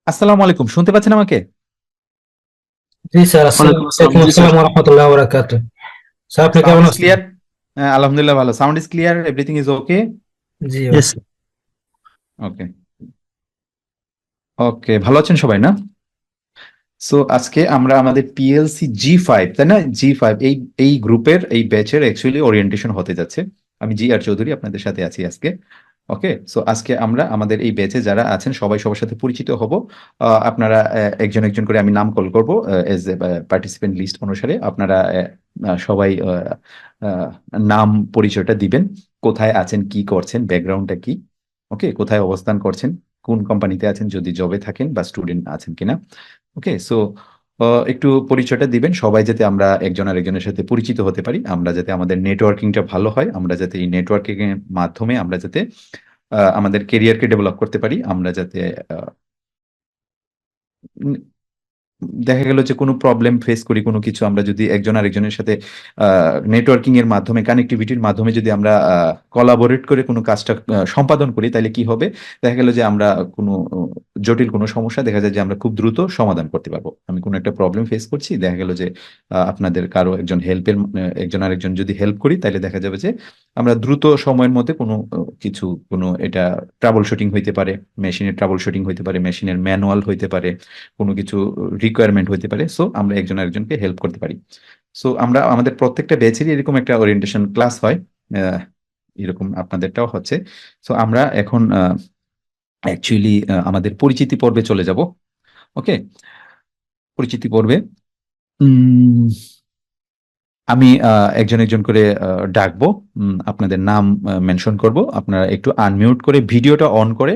আসসালামু আলাইকুম, শুনতে পাচ্ছেন আমাকে? জি স্যার, ওয়ালাইকুম আসসালাম, ওয়ালাইকুম জি স্যার। আসসালাম ওয়া রাহমাতুল্লাহি ওয়া বারাকাতুহু। স্যার, আপনি সাউন্ড কেমন ইজ আছেন? ক্লিয়ার? আলহামদুলিল্লাহ ভালো। Sound is clear, everything is okay. জি ইয়েস। ওকে, ওকে, ভালো আছেন সবাই না? সো আজকে আমরা আমাদের পিএলসি জি 5, তাই না, জি 5 এই গ্রুপের এই ব্যাচের অ্যাকচুয়ালি ওরিয়েন্টেশন হতে যাচ্ছে। আমি জি আর চৌধুরী আপনাদের সাথে আছি আজকে। ওকে, সো আজকে আমরা আমাদের এই ব্যাচে যারা আছেন সবাই সবার সাথে পরিচিত হব। আপনারা একজন একজন করে আমি নাম কল করব এজ এ পার্টিসিপেন্ট লিস্ট অনুসারে। আপনারা সবাই আহ, নাম পরিচয়টা দিবেন, কোথায় আছেন, কি করছেন, ব্যাকগ্রাউন্ডটা কি, ওকে, কোথায় অবস্থান করছেন, কোন কোম্পানিতে আছেন, যদি জবে থাকেন বা স্টুডেন্ট আছেন কিনা। ওকে, সো একটু পরিচয়টা দিবেন সবাই, যাতে আমরা একজন আরেকজনের সাথে পরিচিত হতে পারি, আমরা যাতে আমাদের নেটওয়ার্কিংটা ভালো হয়, আমরা যাতে এই নেটওয়ার্কিং এর মাধ্যমে আমরা যাতে আমাদের কেরিয়ারকে ডেভেলপ করতে পারি, আমরা যাতে আহ, দেখা গেল যে কোনো প্রবলেম ফেস করি, কোনো কিছু আমরা যদি একজন আরেকজনের সাথে নেটওয়ার্কিং এর মাধ্যমে, কানেক্টিভিটির মাধ্যমে যদি আমরা কোলাবোরেট করে কোনো কাজটা সম্পাদন করি, তাহলে কি হবে, দেখা গেল যে আমরা কোনো জটিল কোনো সমস্যা দেখা যায় যে আমরা খুব দ্রুত সমাধান করতে পারবো। আমি কোনো একটা প্রবলেম ফেস করছি, দেখা গেল যে আপনাদের কারো একজন হেল্পের, একজন আরেকজন যদি হেল্প করি, তাহলে দেখা যাবে যে আমরা দ্রুত সময়ের মধ্যে কোনো কিছু, কোনো এটা ট্রাবল শুটিং হইতে পারে, মেশিনের ট্রাবল শুটিং হইতে পারে, মেশিনের ম্যানুয়াল হইতে পারে, কোনো কিছু রিকোয়ারমেন্ট হতে পারে, সো আমরা একজন আরেকজনকে হেল্প করতে পারি। সো আমরা আমাদের প্রত্যেকটা ব্যাচেরই এরকম একটা ওরিয়েন্টেশন ক্লাস হয়, আহ, এরকম আপনাদেরটাও হচ্ছে। সো আমরা এখন অ্যাকচুয়ালি আমাদের পরিচিতি পর্বে চলে যাব। ওকে, পরিচিতি পর্বে উম, আমি একজন একজন করে ডাকবো, আপনাদের নাম মেনশন করব, আপনারা একটু আনমিউট করে ভিডিওটা অন করে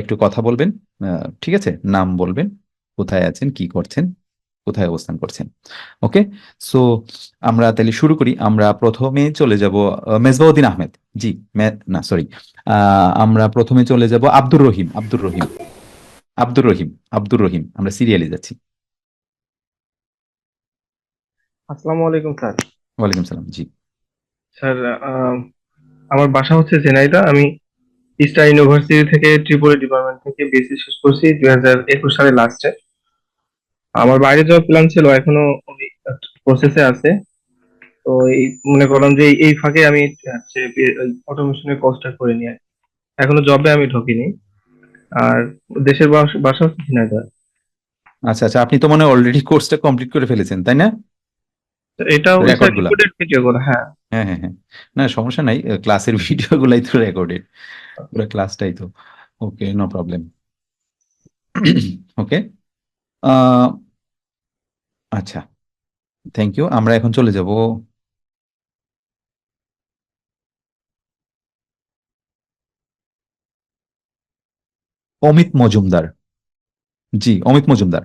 একটু কথা বলবেন। ঠিক আছে, নাম বলবেন, কোথায় আছেন, কি করছেন, কোথায় অবস্থান করছেন। ওকে, সো আমরা তাহলে শুরু করি। আমরা প্রথমে চলে যাব মেজবাউদ্দিন আহমেদ। জি, না সরি, আমরা প্রথমে চলে যাব আব্দুর রহিম, আব্দুর রহিম, আব্দুর রহিম, আব্দুর রহিম, আমরা সিরিয়ালে যাচ্ছি। আসসালামু আলাইকুম স্যার। ওয়ালাইকুম সালাম। জি, স্যার, আহ, আমার বাসা হচ্ছে ঝিনাইদহ। আমি ইস্টার ইউনিভার্সিটি থেকে ত্রিপুরা ডিপার্টমেন্ট থেকে বিএসসি শেষ করছি 2021 সালের লাস্টে। আমার বাইরে যাওয়ার প্ল্যান ছিল, এখনো ওই প্রসেসে আছে। তো এই মনে করলাম যে এই ফাঁকে আমি অটোমেশনের কোর্সটা করে নিই আর কি। এখনো জবে আমি ঢুকিনি। আর দেশের বাসা হচ্ছে ঝিনাইদহ। আচ্ছা আচ্ছা, আপনি তো মনে হয় অলরেডি কোর্সটা কমপ্লিট করে ফেলেছেন, তাই না? তো এটাও স্যার রেকর্ড গুলা, রেকর্ডেড ভিডিও করা, হ্যাঁ। হ্যাঁ হ্যাঁ হ্যাঁ, না সমস্যা নাই, ক্লাসের ভিডিও গুলাই তো রেকর্ডেড, পুরো ক্লাসটাই তো। ওকে, নো প্রবলেম। ওকে, আচ্ছা, থ্যাংক ইউ। আমরা এখন চলে যাব অমিত মজুমদার। জি, অমিত মজুমদার।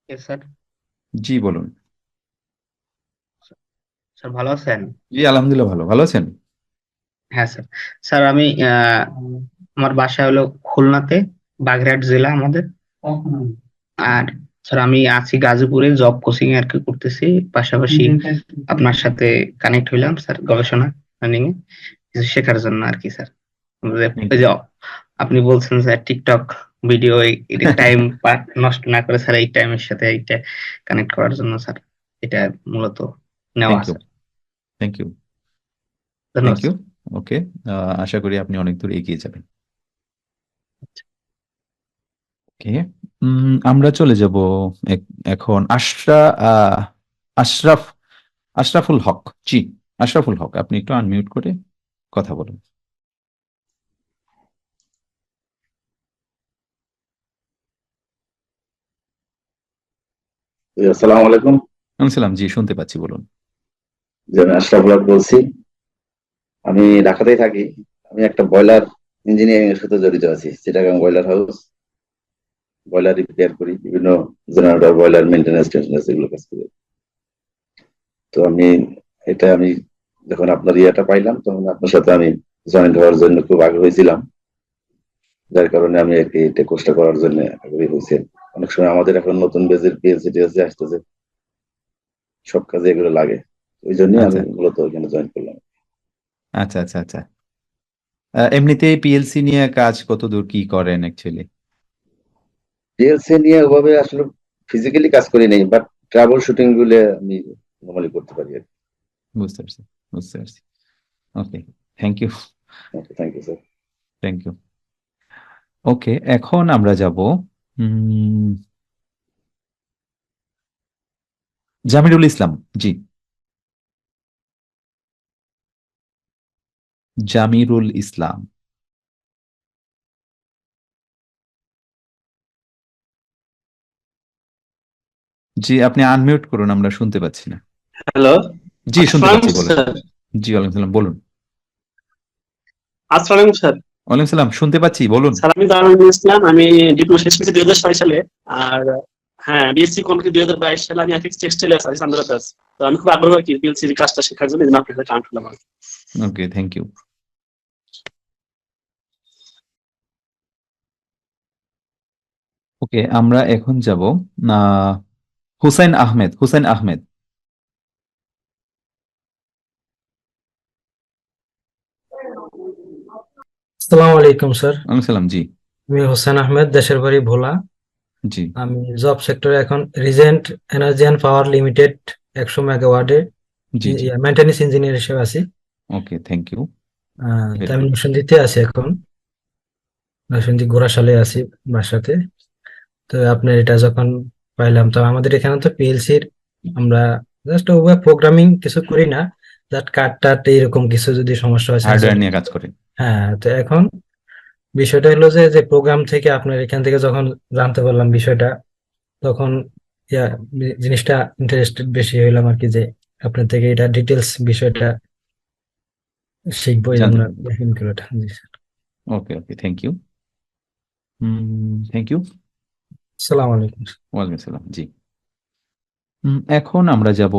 স্যার। জি বলুন। স্যার ভালো আছেন? জি আলহামদুলিল্লাহ, ভালো, ভালো আছেন? হ্যাঁ স্যার। স্যার আমি আমার বাসা হলো খুলনাতে, বাগেরহাট জেলা আমাদের। আর স্যার আমি আছি গাজীপুরে, জব কোচিং আর কি করতেছি, পাশাপাশি আপনার সাথে কানেক্ট হইলাম স্যার, গবেষণা রানিং এ কিছু শেখার জন্য আর কি স্যার। থ্যাংক ওই ইউ। যে আপনি বলছেন স্যার টিকটক ভিডিও টাইম নষ্ট না করে স্যার, এই টাইমের সাথে এইটা কানেক্ট করার জন্য স্যার, এটা মূলত নেওয়া thank you, sir. Thank you, thank ধন্যবাদ ইউ। স্যার। ওকে, আশা করি আপনি অনেক দূর এগিয়ে যাবেন। ওকে, আমরা চলে যাব এখন আহ, আশরাফ, আশরাফুল হক। জি, আশরাফুল হক, আপনি একটু আনমিউট করে কথা বলুন। জি, আসসালামু আলাইকুম। আমি সালাম, জি শুনতে পাচ্ছি, বলুন। জি, আমি আশরাফুল হক বলছি। আমি ঢাকাতেই থাকি। আমি একটা ব্রয়লার ইঞ্জিনিয়ারিং এর সাথে জড়িত আছি, Chittagong broiler house. Broiler repair করি, বিভিন্ন জেনারেটর, ব্রয়লার মেনটেন্যান্স টেনটেন্যান্স এগুলো কাজ করি। তো আমি যখন আপনার ইয়েটা পাইলাম, তখন আপনার সাথে আমি জয়েন হওয়ার জন্য খুব আগ্রহী ছিলাম। যার কারণে আমি আর কি এটা কোর্সটা করার জন্য আগ্রহী হয়েছি। অনেক সময় আমাদের এখন নতুন বেজের পিএইচডি টিএসডি আসতেছে, সব কাজে এগুলো লাগে। ওই জন্যই আমি আচ্ছা মূলত ওইখানে জয়েন করলাম। আচ্ছা আচ্ছা আচ্ছা। এমনিতে পিএলসি নিয়ে কাজ কতদূর কি করেন অ্যাকচুয়ালি? পিএলসি নিয়ে ওভাবে আসলে ফিজিক্যালি কাজ করি নাই, বাট ট্রাবল শুটিং গুলো আমি নর্মালি করতে পারি আর বুঝতে পারছি, বুঝতে পারছি। ওকে, থ্যাংক ইউ, কি। Thank you sir. Thank you. Okay, এখন আমরা যাব জামিরুল ইসলাম। জি, জামিরুল ইসলাম। জি, আপনি আনমিউট করুন, আমরা শুনতে পাচ্ছি না। হ্যালো, জি, শুনতে আসসালামু পাচ্ছি, বলেন। স্যার। জি, ওয়ালাইকুম সালাম, বলুন। আসসালামু স্যার। ওয়ালাইকুম সালাম, শুনতে পাচ্ছি, বলুন। স্যার আমি জামিরুল ইসলাম, আমি ডিপ্লোমা শেষ করেছি 2006 সালে। আর হ্যাঁ, বিএসসি কমপ্লিট 2022 সালে। আমি এথিক্স টেক্সটাইলে আছি চান্দুরাতে আছি। তো আমি খুব আগ্রহ কি পিএলসির কাজটা শেখার জন্য, এই জন্য আপনার সাথে কানেক্ট হলাম। ওকে, থ্যাংক ইউ। ওকে, আমরা এখন যাব হুসাইন আহমেদ। হুসাইন আহমেদ। আসসালামু আলাইকুম স্যার। ওয়ালাইকুম সালাম। জি আমি হোসেন আহমেদ, দেশের বাড়ি ভোলা। জি আমি জব সেক্টরে এখন Regent Energy and Power Limited 100 মেগাওয়াটের জি জি। মেইনটেনেন্স ইঞ্জিনিয়ার হিসেবে আছি। Okay, thank you. তো আমি নরসিংদীতে আছি এখন, নরসিংদী ঘোড়াশালে আছি বাসাতে। তো আপনার এটা যখন পাইলাম, তো আমাদের এখানে তো পিএলসির আমরা জাস্ট ওয়েব প্রোগ্রামিং কিছু করি না, জাস্ট কাট টাট এরকম কিছু যদি সমস্যা হয় হার্ডওয়্যার sensor- নিয়ে কাজ করেন? হ্যাঁ, তো এখন বিষয়টা হলো যে যে প্রোগ্রাম থেকে আপনার এখান থেকে যখন জানতে পারলাম বিষয়টা, তখন জিনিসটা ইন্টারেস্টেড বেশি হইলাম আর কি, যে আপনার থেকে এটা ডিটেলস বিষয়টা শিখবো, এই জন্য ইনক্লুড। জি sir. Okay okay, thank you. Thank you. আসসালামু আলাইকুম। ওয়ালাইকুম সালাম। জি, এখন আমরা যাব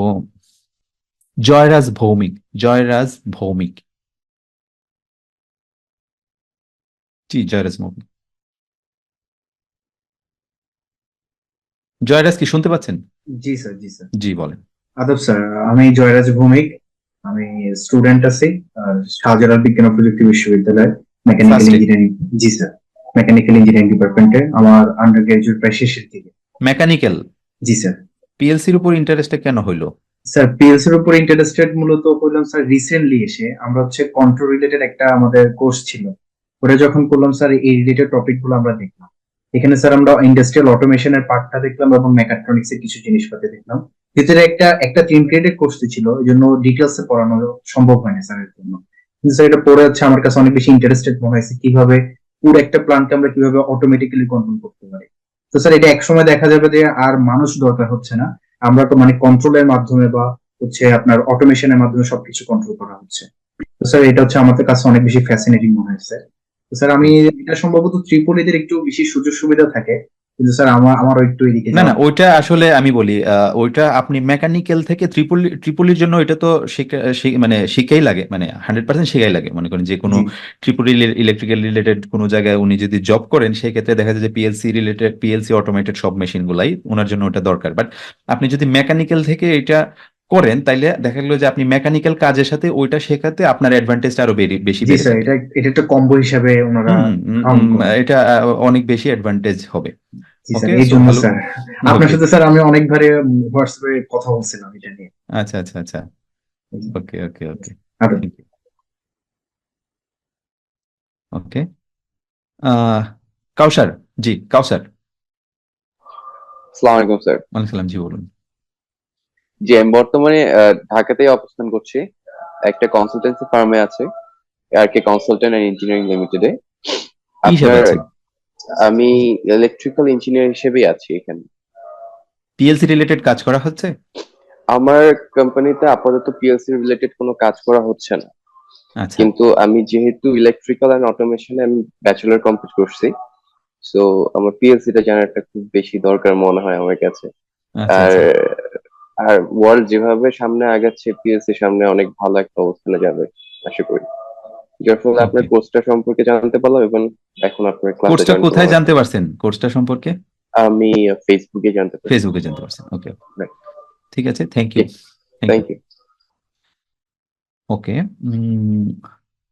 জয়রাজ ভৌমিক। জয়রাজ ভৌমিক। জি, জয়রাজ ভৌমিক। জয়রাজ, কি শুনতে পাচ্ছেন? জি স্যার, জি স্যার। জি, বলেন। আদব স্যার, আমি জয়রাজ ভৌমিক। আমি স্টুডেন্ট আছি শাহজালাল বিজ্ঞান ও প্রযুক্তি বিশ্ববিদ্যালয় মেকানিক্যাল First year? ইঞ্জিনিয়ারিং। জি স্যার, মেকানিক্যাল ইঞ্জিনিয়ারিং ডিপার্টমেন্টে আমার আন্ডার গ্রাজুয়েট প্রায় শেষের দিকে। মেকানিক্যাল। জি স্যার। পিএলসির উপর ইন্টারেস্টটা কেন হইলো? স্যার পিএলসির উপর ইন্টারেস্টেড মূলত হলাম স্যার রিসেন্টলি এসে। আমরা হচ্ছে কন্ট্রোল রিলেটেড একটা আমাদের কোর্স ছিল, ওটা যখন করলাম স্যার এই রিলেটেড টপিক গুলো আমরা দেখলাম। এখানে স্যার আমরা ইন্ডাস্ট্রিয়াল অটোমেশনের পার্টটা দেখলাম এবং মেকাট্রনিক্স এর কিছু জিনিসপাতি দেখলাম। ভিতরে একটা টিম ক্রিয়েটেড কোর্স ছিল, এই জন্য ডিটেলস এ পড়ানো সম্ভব হয়নি স্যার এর জন্য। কিন্তু স্যার এটা পড়ে হচ্ছে আমার কাছে অনেক বেশি ইন্টারেস্টেড মনে হয়েছে, কিভাবে পুরো একটা প্ল্যান্টকে আমরা কিভাবে অটোমেটিক্যালি কন্ট্রোল করতে পারি। তো স্যার এটা একসময় দেখা যাবে যে আর মানুষ দরকার হচ্ছে না, আমরা তো মানে কন্ট্রোলের মাধ্যমে বা হচ্ছে আপনার অটোমেশনের মাধ্যমে সবকিছু কন্ট্রোল করা হচ্ছে। তো স্যার এটা হচ্ছে আমাদের কাছে অনেক বেশি ফ্যাসিনেটিং মনে হয়েছে। তো স্যার আমি এটা সম্ভবত ত্রিপলিদের একটু বেশি সুযোগ সুবিধা থাকে, কিন্তু স্যার আমারও একটু এদিকে না না, ওইটা আসলে আমি বলি, ওইটা আপনি মেকানিক্যাল থেকে ট্রিপলির জন্য এটা তো মানে শিখেই লাগে, মানে 100% শিখাই লাগে। মনে করেন যে কোনো ট্রিপলি ইলেকট্রিক্যাল রিলেটেড কোনো জায়গায় উনি যদি জব করেন, সেই ক্ষেত্রে দেখা যায় যে পিএলসি অটোমেটেড সব মেশিন গুলাই ওনার জন্য ওটা দরকার। বাট আপনি যদি মেকানিক্যাল থেকে এটা করেন, তাইলে দেখা গেলো যে আপনি মেকানিক্যাল কাজের সাথে ওইটা শেখাতে আপনার অ্যাডভান্টেজটা আরো বেশি জি বেড়ে স্যার, যাবে। এটা একটা কম্বো হিসাবে ওনারা কাউন্ট করেন। এটা অনেক বেশি অ্যাডভান্টেজ হবে। জি স্যার, ওকে, এই সো জন্য ভালো। স্যার আপনার ওকে, সাথে স্যার আমি অনেকবারে হোয়াটসঅ্যাপে কথা বলছিলাম এটা নিয়ে। আচ্ছা আচ্ছা আচ্ছা। ওকে ওকে ওকে, আর ওকে। কাউসার। জি, কাউসার। আসসালামু আলাইকুম স্যার। ওয়ালাইকুম সালাম। জি, বলুন। জি, আমি বর্তমানে ঢাকাতেই অবস্থান করছি, একটা কনসালটেন্সি ফার্মে আছে, আরকে কনসালটেন্ট এন্ড ইঞ্জিনিয়ারিং লিমিটেডে। কি হিসাবে আপনার আছেন? আমি ইলেকট্রিক্যাল ইঞ্জিনিয়ার হিসেবেই আছি এখানে। পিএলসি রিলেটেড কাজ করা হচ্ছে? আমার কোম্পানিতে আপাতত পিএলসি রিলেটেড কোনো কাজ করা হচ্ছে না, আচ্ছা কিন্তু আমি যেহেতু ইলেকট্রিক্যাল এন্ড অটোমেশনে আমি ব্যাচেলর কমপ্লিট করছি, সো আমার পিএলসিটা জানাটা খুব বেশি দরকার মনে হয় আমার কাছে। আচ্ছা আর আচ্ছা। আর ওয়ার্ল্ড যেভাবে সামনে আগাচ্ছে, পিএলসি সামনে অনেক ভালো একটা অবস্থানে যাবে আশা করি। যার ফলে আপনার Okay. কোর্সটা সম্পর্কে জানতে পারলাম এবং এখন আপনার ক্লাসে কোর্সটা কোথায় জানতে পারছেন? কোর্সটা সম্পর্কে আমি ফেসবুকে জানতে পারি। ফেসবুকে জানতে পারছেন। ওকে, Right. ঠিক আছে, thank you. Thank you. Okay.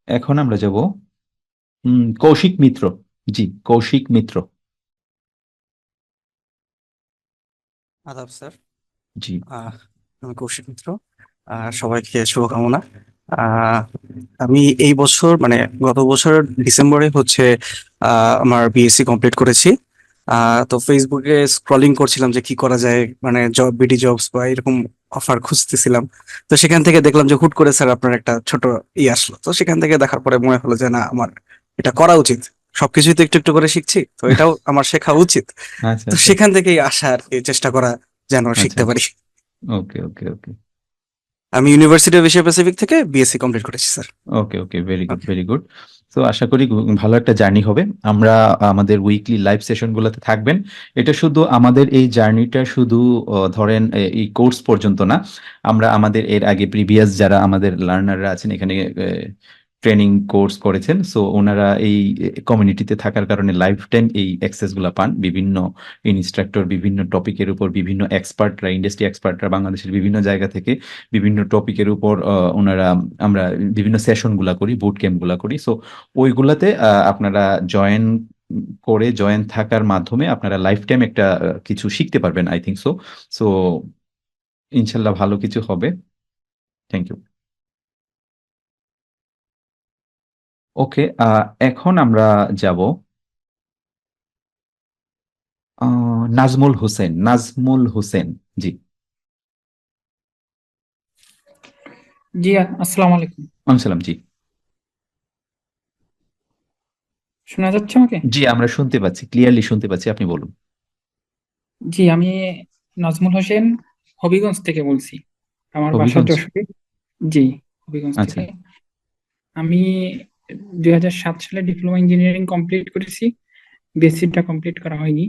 এখন আমরা যাব কৌশিক মিত্র। জি, কৌশিক মিত্র। আদাব স্যার। জি, আমি কৌশিক মিত্র। সবাইকে শুভকামনা। আহ, আমি এই বছর মানে গত বছর ডিসেম্বরে হচ্ছে আমার বিএসসি কমপ্লিট করেছি। তো ফেসবুকে স্ক্রলিং করছিলাম যে কি করা যায়, মানে জব, বিডি জবস বা এরকম অফার খুঁজতেছিলাম। তো সেখান থেকে দেখলাম যে হুট করে স্যার আপনার একটা ছোট আসলো। তো সেখান থেকে দেখার পরে মনে হলো যে না, আমার এটা করা উচিত। সবকিছুই তো একটু একটু করে শিখছি, তো এটাও আমার শেখা উচিত। আচ্ছা তো আচ্ছা সেখান থেকেই আসা আর কি, চেষ্টা করা যেন আচ্ছা। শিখতে পারি। ওকে ওকে ওকে আমি ইউনিভার্সিটি অফ এশিয়া প্যাসিফিক থেকে বিএসসি কমপ্লিট করেছি sir. Okay okay very good okay. Very good. তো আশা করি ভালো একটা জার্নি হবে। আমরা আমাদের উইকলি লাইভ সেশন গুলোতে থাকবেন। এটা শুধু আমাদের এই জার্নিটা শুধু ধরেন এই কোর্স পর্যন্ত না, আমরা আমাদের এর আগে প্রিভিয়াস যারা আমাদের লার্নাররা আছেন এখানে ট্রেনিং কোর্স করেছেন, সো ওনারা এই কমিউনিটিতে থাকার কারণে লাইফ টাইম এই অ্যাক্সেস গুলা পান। বিভিন্ন ইনস্ট্রাক্টর বিভিন্ন টপিকের উপর, বিভিন্ন এক্সপার্টরা, ইন্ডাস্ট্রি এক্সপার্টরা বাংলাদেশের বিভিন্ন জায়গা থেকে বিভিন্ন টপিকের উপর ওনারা, আমরা বিভিন্ন সেশন গুলা করি, বুট ক্যাম্প গুলা করি। সো ওইগুলাতে আপনারা জয়েন থাকার মাধ্যমে আপনারা লাইফ টাইম একটা কিছু শিখতে পারবেন, আই থিঙ্ক সো। সো ইনশাল্লাহ ভালো কিছু হবে। Thank you. ওকে, এখন আমরা যাব নাজমুল হোসেন। নাজমুল হোসেন, জি। জি আসসালামু আলাইকুম। সালাম, জি। শোনা যাচ্ছে আমাকে? জি, আমরা শুনতে পাচ্ছি, ক্লিয়ারলি শুনতে পাচ্ছি, আপনি বলুন। জি, আমি নাজমুল হোসেন হবিগঞ্জ থেকে বলছি। আমার বাসা হবিগঞ্জ, যশোরে। জি, হবিগঞ্জ আচ্ছা থেকে। আমি 2007 সালে ডিপ্লোমা ইঞ্জিনিয়ারিং কমপ্লিট করেছি, বিএসসিটা কমপ্লিট করা হয়নি।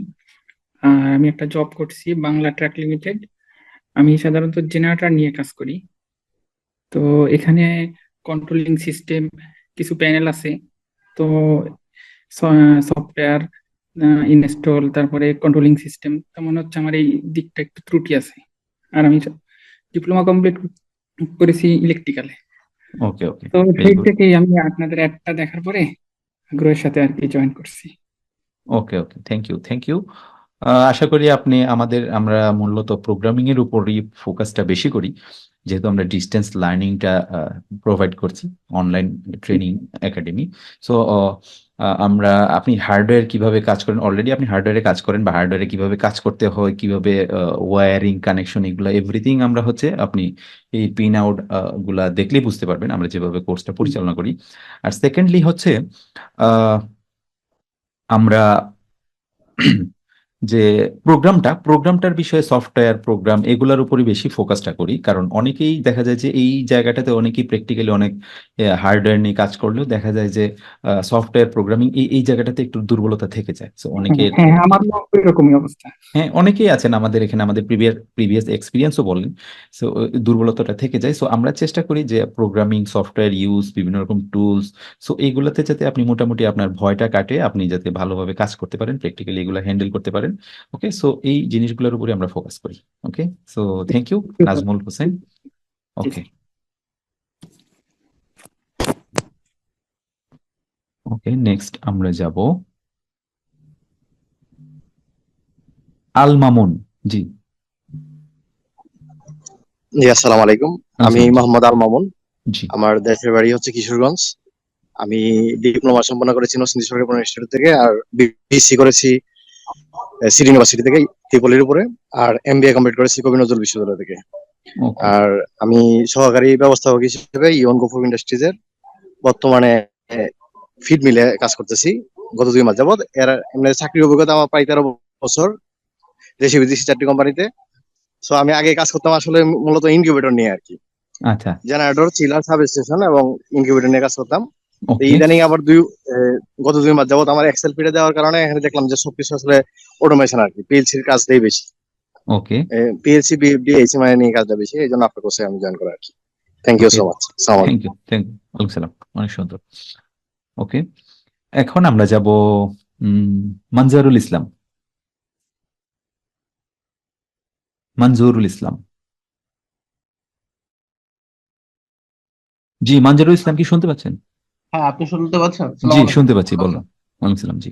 আর আমি একটা জব করছি বাংলা ট্রাক লিমিটেড। আমি সাধারণত জেনারেটর নিয়ে কাজ করি। তো এখানে কন্ট্রোলিং সিস্টেম, কিছু প্যানেল আছে। তো সফটওয়্যার ইনস্টল, তারপরে কন্ট্রোলিং সিস্টেম, মনে হচ্ছে আমার এই দিকটা একটু ত্রুটি আছে। আর আমি ডিপ্লোমা কমপ্লিট করেছি ইলেকট্রিক্যালে। ওকে ওকে তো ভেরি সেই গুড। থেকেই আমি আপনাদের অ্যাডটা দেখার পরে আগ্রহের সাথে আর কি জয়েন করছি। Okay okay thank you thank you. আশা করি আপনি আমরা মূলত প্রোগ্রামিং এর উপরই ফোকাসটা বেশি করি, যেহেতু আমরা ডিস্টেন্স লার্নিংটা প্রোভাইড করছি, অনলাইন ট্রেনিং একাডেমি। সো আমরা, আপনি হার্ডওয়্যার কিভাবে কাজ করেন, অলরেডি আপনি হার্ডওয়্যারে কাজ করেন, বা হার্ডওয়্যারে কিভাবে কাজ করতে হয়, কিভাবে ওয়্যারিং কানেকশন, এগুলো এভরিথিং আমরা হচ্ছে আপনি এই পিন আউট গুলা দেখলেই বুঝতে পারবেন আমরা যেভাবে কোর্সটা পরিচালনা করি। আর সেকেন্ডলি হচ্ছে আহ, আমরা যে প্রোগ্রামটার বিষয়ে, সফটওয়্যার প্রোগ্রাম এগুলোর উপরই বেশি ফোকাসটা করি, কারণ অনেকেই দেখা যায় যে এই জায়গাটাতে অনেকেই প্র্যাকটিক্যালি অনেক হার্ডওয়্যার নিয়ে কাজ করলেও দেখা যায় যে সফটওয়্যার প্রোগ্রামিং এই জায়গাটাতে একটু দুর্বলতা থেকে যায়। তো অনেকের হ্যাঁ, আমার এরকমই অবস্থা। হ্যাঁ, অনেকেই আছেন আমাদের এখানে, আমাদের প্রিভিয়াস এক্সপিরিয়েন্সও বলেন। সো দুর্বলতাটা থেকে যায়। সো আমরা চেষ্টা করি যে প্রোগ্রামিং, সফটওয়্যার ইউজ, বিভিন্ন রকম টুলস, সো এইগুলোতে যাতে আপনি মোটামুটি আপনার ভয়টা কাটে, আপনি যাতে ভালোভাবে কাজ করতে পারেন, প্র্যাকটিক্যালি এগুলো হ্যান্ডেল করতে পারেন। ওকে, সো এই জিনিসগুলোর উপরে আমরা ফোকাস করি। Okay, so thank you Nazmul Hossain. জি, ওকে ওকে, নেক্সট আমরা যাব আল মামুন। জি, জি আসসালামু আলাইকুম। আমি আসসালাম। মোহাম্মদ আল মামুন। জি, আমার দেশের বাড়ি হচ্ছে কিশোরগঞ্জ। আমি ডিপ্লোমা সম্পন্ন করেছি নরসিংদী সরকারি পড়াশোনা ইনস্টিটিউট থেকে, আর বিএসসি করেছি সিটি ইউনিভার্সিটি থেকে ত্রিপলির উপরে, আর এমবিএ কমপ্লিট করেছি কবি নজরুল বিশ্ববিদ্যালয় থেকে। ওকে আর আমি সহকারী ব্যবস্থাপক হিসেবে ইয়ন গফুর ইন্ডাস্ট্রিজের বর্তমানে ফিড মিলে কাজ করতেছি গত 2 মাস যাবত। এর এমনি চাকরির অভিজ্ঞতা আমার প্রায় 13 বছর, দেশি বিদেশি 4টি কোম্পানিতে। সো আমি আগে কাজ করতাম আসলে মূলত ইনকিউবেটর নিয়ে আর কি, আচ্ছা জেনারেটর, চিলার, সাব স্টেশন এবং ইনকিউবেটর নিয়ে কাজ করতাম। তো ওকে ইদানিং আবার গত 2 মাস যাবত আমার এক্সেল ফিডে দেওয়ার কারণে এখানে দেখলাম যে সবকিছু আসলে অটোমেশন আর কি, পিএলসির কাজটাই বেশি, ওকে পিএলসি বিএফডি এইচএমআই নিয়ে কাজটা বেশি, এই জন্য আপনার কাছে আমি জয়েন করা আর কি। Thank you okay so much. সালাম থ্যাংক ইউ থ্যাংক ইউ, ওয়ালাইকুম সালাম, অনেক সুন্দর। ওকে, এখন আমরা যাব মঞ্জুরুল ইসলাম। মঞ্জুরুল ইসলাম। জি, মানজারুল ইসলাম কি শুনতে পাচ্ছেন? হ্যাঁ, আপনি শুনতে পাচ্ছেন? জি, আসসালামু আলাইকুম। শুনতে পাচ্ছি, বলুন। ওয়ালাইকুম সালাম। জি,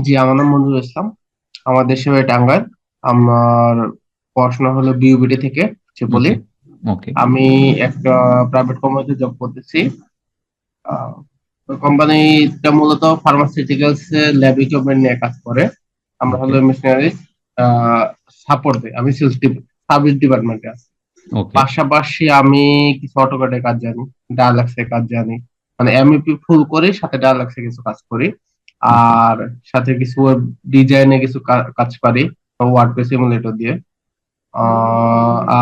জি, আমার নাম মঞ্জুরুল ইসলাম। আমার দেশের বাড়ি টাঙ্গাইল। আমার পড়াশোনা হলো বিউবিটি থেকে ট্রিপলি। ওকে, ওকে, আমি একটা প্রাইভেট কোম্পানিতে জব করতেছি। ওই কোম্পানিটা মূলত ফার্মাসিউটিক্যালস ল্যাব ইকুইপমেন্ট নিয়ে কাজ করে। আমরা ওকে, হলো মেশিনারি সাপোর্ট দিই। আমি সেলস সার্ভিস ডিপার্টমেন্টে আছি। ওকে, পাশাপাশি আমি কিছু অটোক্যাডের কাজ জানি, ডায়ালাক্সের কাজ জানি, মানে এমইপি ফুল করি, সাথে ডায়ালাক্সে কিছু কাজ করি, ওকে। আর সাথে কিছু ওয়েব ডিজাইনে কিছু কাজ পারি ওয়ার্ডপ্রেস সিমুলেটর দিয়ে।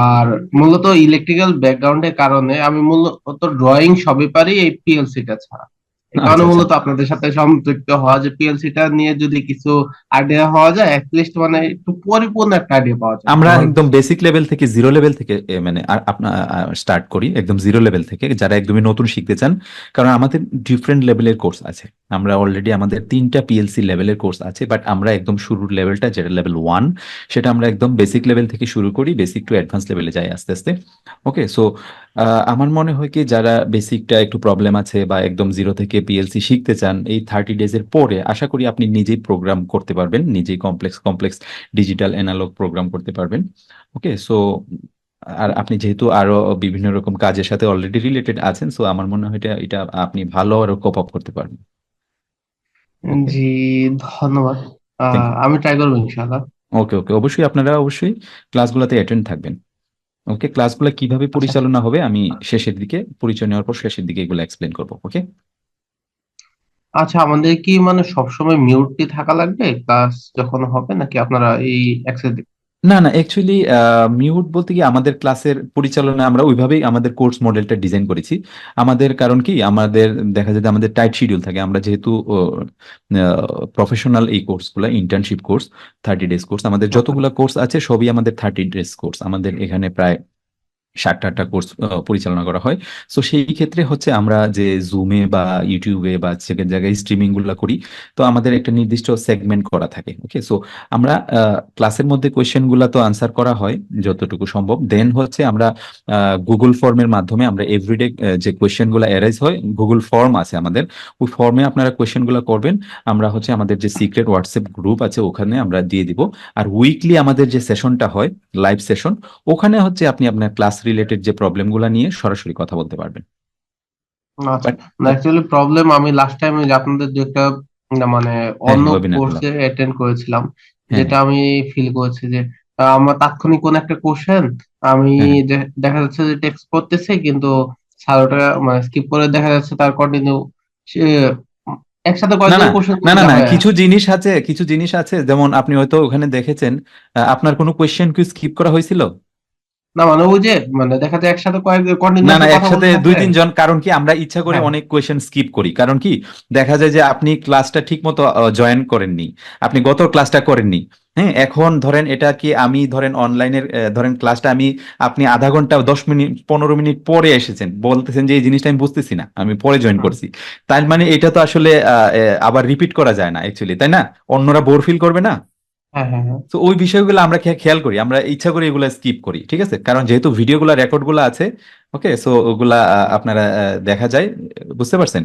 আর মূলত ইলেকট্রিক্যাল ব্যাকগ্রাউন্ডের কারণে আমি মূলত ড্রয়িং সবই পারি এই পিএলসিটা ছাড়া। এই কারণে আচ্ছা, আচ্ছা। মূলত আপনাদের সাথে সম্পৃক্ত হওয়া, যে পিএলসিটা নিয়ে যদি কিছু আইডিয়া হওয়া যায়, অ্যাটলিস্ট মানে একটু পরিপূর্ণ একটা আইডিয়া পাওয়া যায়। আমরা একদম বেসিক লেভেল থেকে, জিরো লেভেল থেকে মানে আপনার স্টার্ট করি, একদম জিরো লেভেল থেকে, যারা একদমই নতুন শিখতে চান। কারণ আমাদের ডিফারেন্ট লেভেলের কোর্স আছে। আমরা অলরেডি আমাদের 3টা পিএলসি লেভেলের কোর্স আছে, বাট আমরা একদম শুরুর লেভেলটা যেটা লেভেল 1, সেটা আমরা একদম বেসিক লেভেল থেকে শুরু করি, বেসিক টু অ্যাডভান্স লেভেলে যাই আস্তে আস্তে। ওকে, সো আমার মনে হয় কি, যারা বেসিকটা একটু প্রবলেম আছে বা একদম জিরো থেকে পিএলসি শিখতে চান, এই 30 ডেজের পরে আশা করি আপনি নিজেই প্রোগ্রাম করতে পারবেন, নিজেই complex complex digital analog program করতে পারবেন। ওকে, সো আর আপনি যেহেতু আরো বিভিন্ন রকম কাজের সাথে অলরেডি রিলেটেড আছেন, সো আমার মনে হয় এটা এটা আপনি ভালো আরো কোপ আপ করতে পারবেন। ওকে, জি, ধন্যবাদ। Thank you. আমি ট্রাই করবো ইনশাআল্লাহ। ওকে, ওকে, অবশ্যই আপনারা অবশ্যই ক্লাসগুলোতে অ্যাটেন্ড থাকবেন। ওকে, ক্লাসগুলো কিভাবে আচ্ছা পরিচালনা হবে আমি শেষের দিকে, পরিচয় নেওয়ার পর শেষের দিকে এগুলো এক্সপ্লেন করবো। ওকে, আচ্ছা, আমাদের কি মানে সবসময় মিউট কি থাকা লাগবে ক্লাস যখন হবে, নাকি আপনারা এই অ্যাক্সেস? না, না, অ্যাকচুয়ালি মিউট বলতে কি, আমাদের ক্লাসের পরিচালনা আমরা ওইভাবেই আমাদের কোর্স মডেলটা ডিজাইন করেছি। আমাদের কারণ কি, আমাদের দেখা যায় যে আমাদের টাইট শিডিউল থাকে। আমরা যেহেতু প্রফেশনাল এই কোর্সগুলো, ইন্টার্নশিপ কোর্স, 30 ডেজ কোর্স, আমাদের যতগুলো কোর্স আছে সবই আমাদের 30 ডেজ কোর্স। আমাদের এখানে প্রায় 7টা কোর্স পরিচালনা করা হয়। সো সেই ক্ষেত্রে হচ্ছে আমরা যে জুমে বা ইউটিউবে বা সেকেন্ড জায়গায় স্ট্রিমিং গুলো করি, তো আমাদের একটা নির্দিষ্ট সেগমেন্ট করা থাকে। ওকে, সো আমরা ক্লাসের মধ্যে কোয়েশ্চেন গুলা তো আনসার করা হয় যতটুকু সম্ভব। দেন হচ্ছে আমরা গুগল ফর্মের মাধ্যমে আমরা এভরিডে যে কোয়েশ্চেন গুলা অ্যারাইজ হয়, গুগল ফর্ম আছে আমাদের, ওই ফর্মে আপনারা কোয়েশ্চেন গুলা করবেন। আমরা হচ্ছে আমাদের যে সিক্রেট হোয়াটসঅ্যাপ গ্রুপ আছে ওখানে আমরা দিয়ে দিব। আর উইকলি আমাদের যে সেশনটা হয়, লাইভ সেশন, ওখানে হচ্ছে আপনি আপনার ক্লাস রিলেটেড যে প্রবলেমগুলো নিয়ে সরাসরি কথা বলতে পারবেন। আচ্ছা, বাট না অ্যাকচুয়ালি প্রবলেম, আমি লাস্ট টাইম আপনাদের যে একটা না মানে হ্যাঁ, অন্য হ্যাঁ, ওয়েবিনার গুলো, কোর্সে অ্যাটেন্ড করেছিলাম, হ্যাঁ, যেটা আমি ফিল করেছি যে আমার তাৎক্ষণিক কোন একটা কোশ্চেন আমি হ্যাঁ, দেখা যাচ্ছে যে টেক্সট করতেছি, কিন্তু স্যার ওটা মানে স্কিপ করে দেখা যাচ্ছে তার কন্টিনিউ একসাথে না, কয়েকজন না, কোশ্চেন না, না, না, হয়ে কিছু জিনিস আছে, কিছু জিনিস আছে, যেমন আপনি হয়তো ওখানে দেখেছেন আপনার কোনো কোয়েশ্চেন কি স্কিপ করা হয়েছিল? না, মানে ওই যে মানে দেখা যায় একসাথে কয়েক না, না, কন্টিনিউয়াসলি কথা একসাথে বলতে থাকলে। 2-3 জন, কারণ কি আমরা ইচ্ছা করে হ্যাঁ, অনেক কোয়েশ্চেন স্কিপ করি। কারণ কি, দেখা যায় যে আপনি ক্লাসটা ঠিক মতো জয়েন করেননি, আপনি গত ক্লাসটা করেননি। হ্যাঁ, এখন ধরেন এটা কি, আমি ধরেন অনলাইনের ধরেন ক্লাসটা আমি, আপনি আধা ঘন্টা 10 মিনিট 15 মিনিট পরে এসেছেন, বলতেছেন যে এই জিনিসটা আমি বুঝতেছি না, আমি পরে জয়েন করছি। তার মানে এটা তো আসলে আবার রিপিট করা যায় না অ্যাকচুয়ালি, তাই না? অন্যরা বোর ফিল করবে না। হ্যাঁ, হ্যাঁ, হ্যাঁ। তো ওই বিষয়গুলো আমরা খেয়াল করি, আমরা ইচ্ছা করে এগুলো স্কিপ করি, ঠিক আছে? কারণ যেহেতু ভিডিওগুলো রেকর্ডগুলো আছে, ওকে, সো ওগুলা আপনারা দেখা যায়, বুঝতে পারছেন?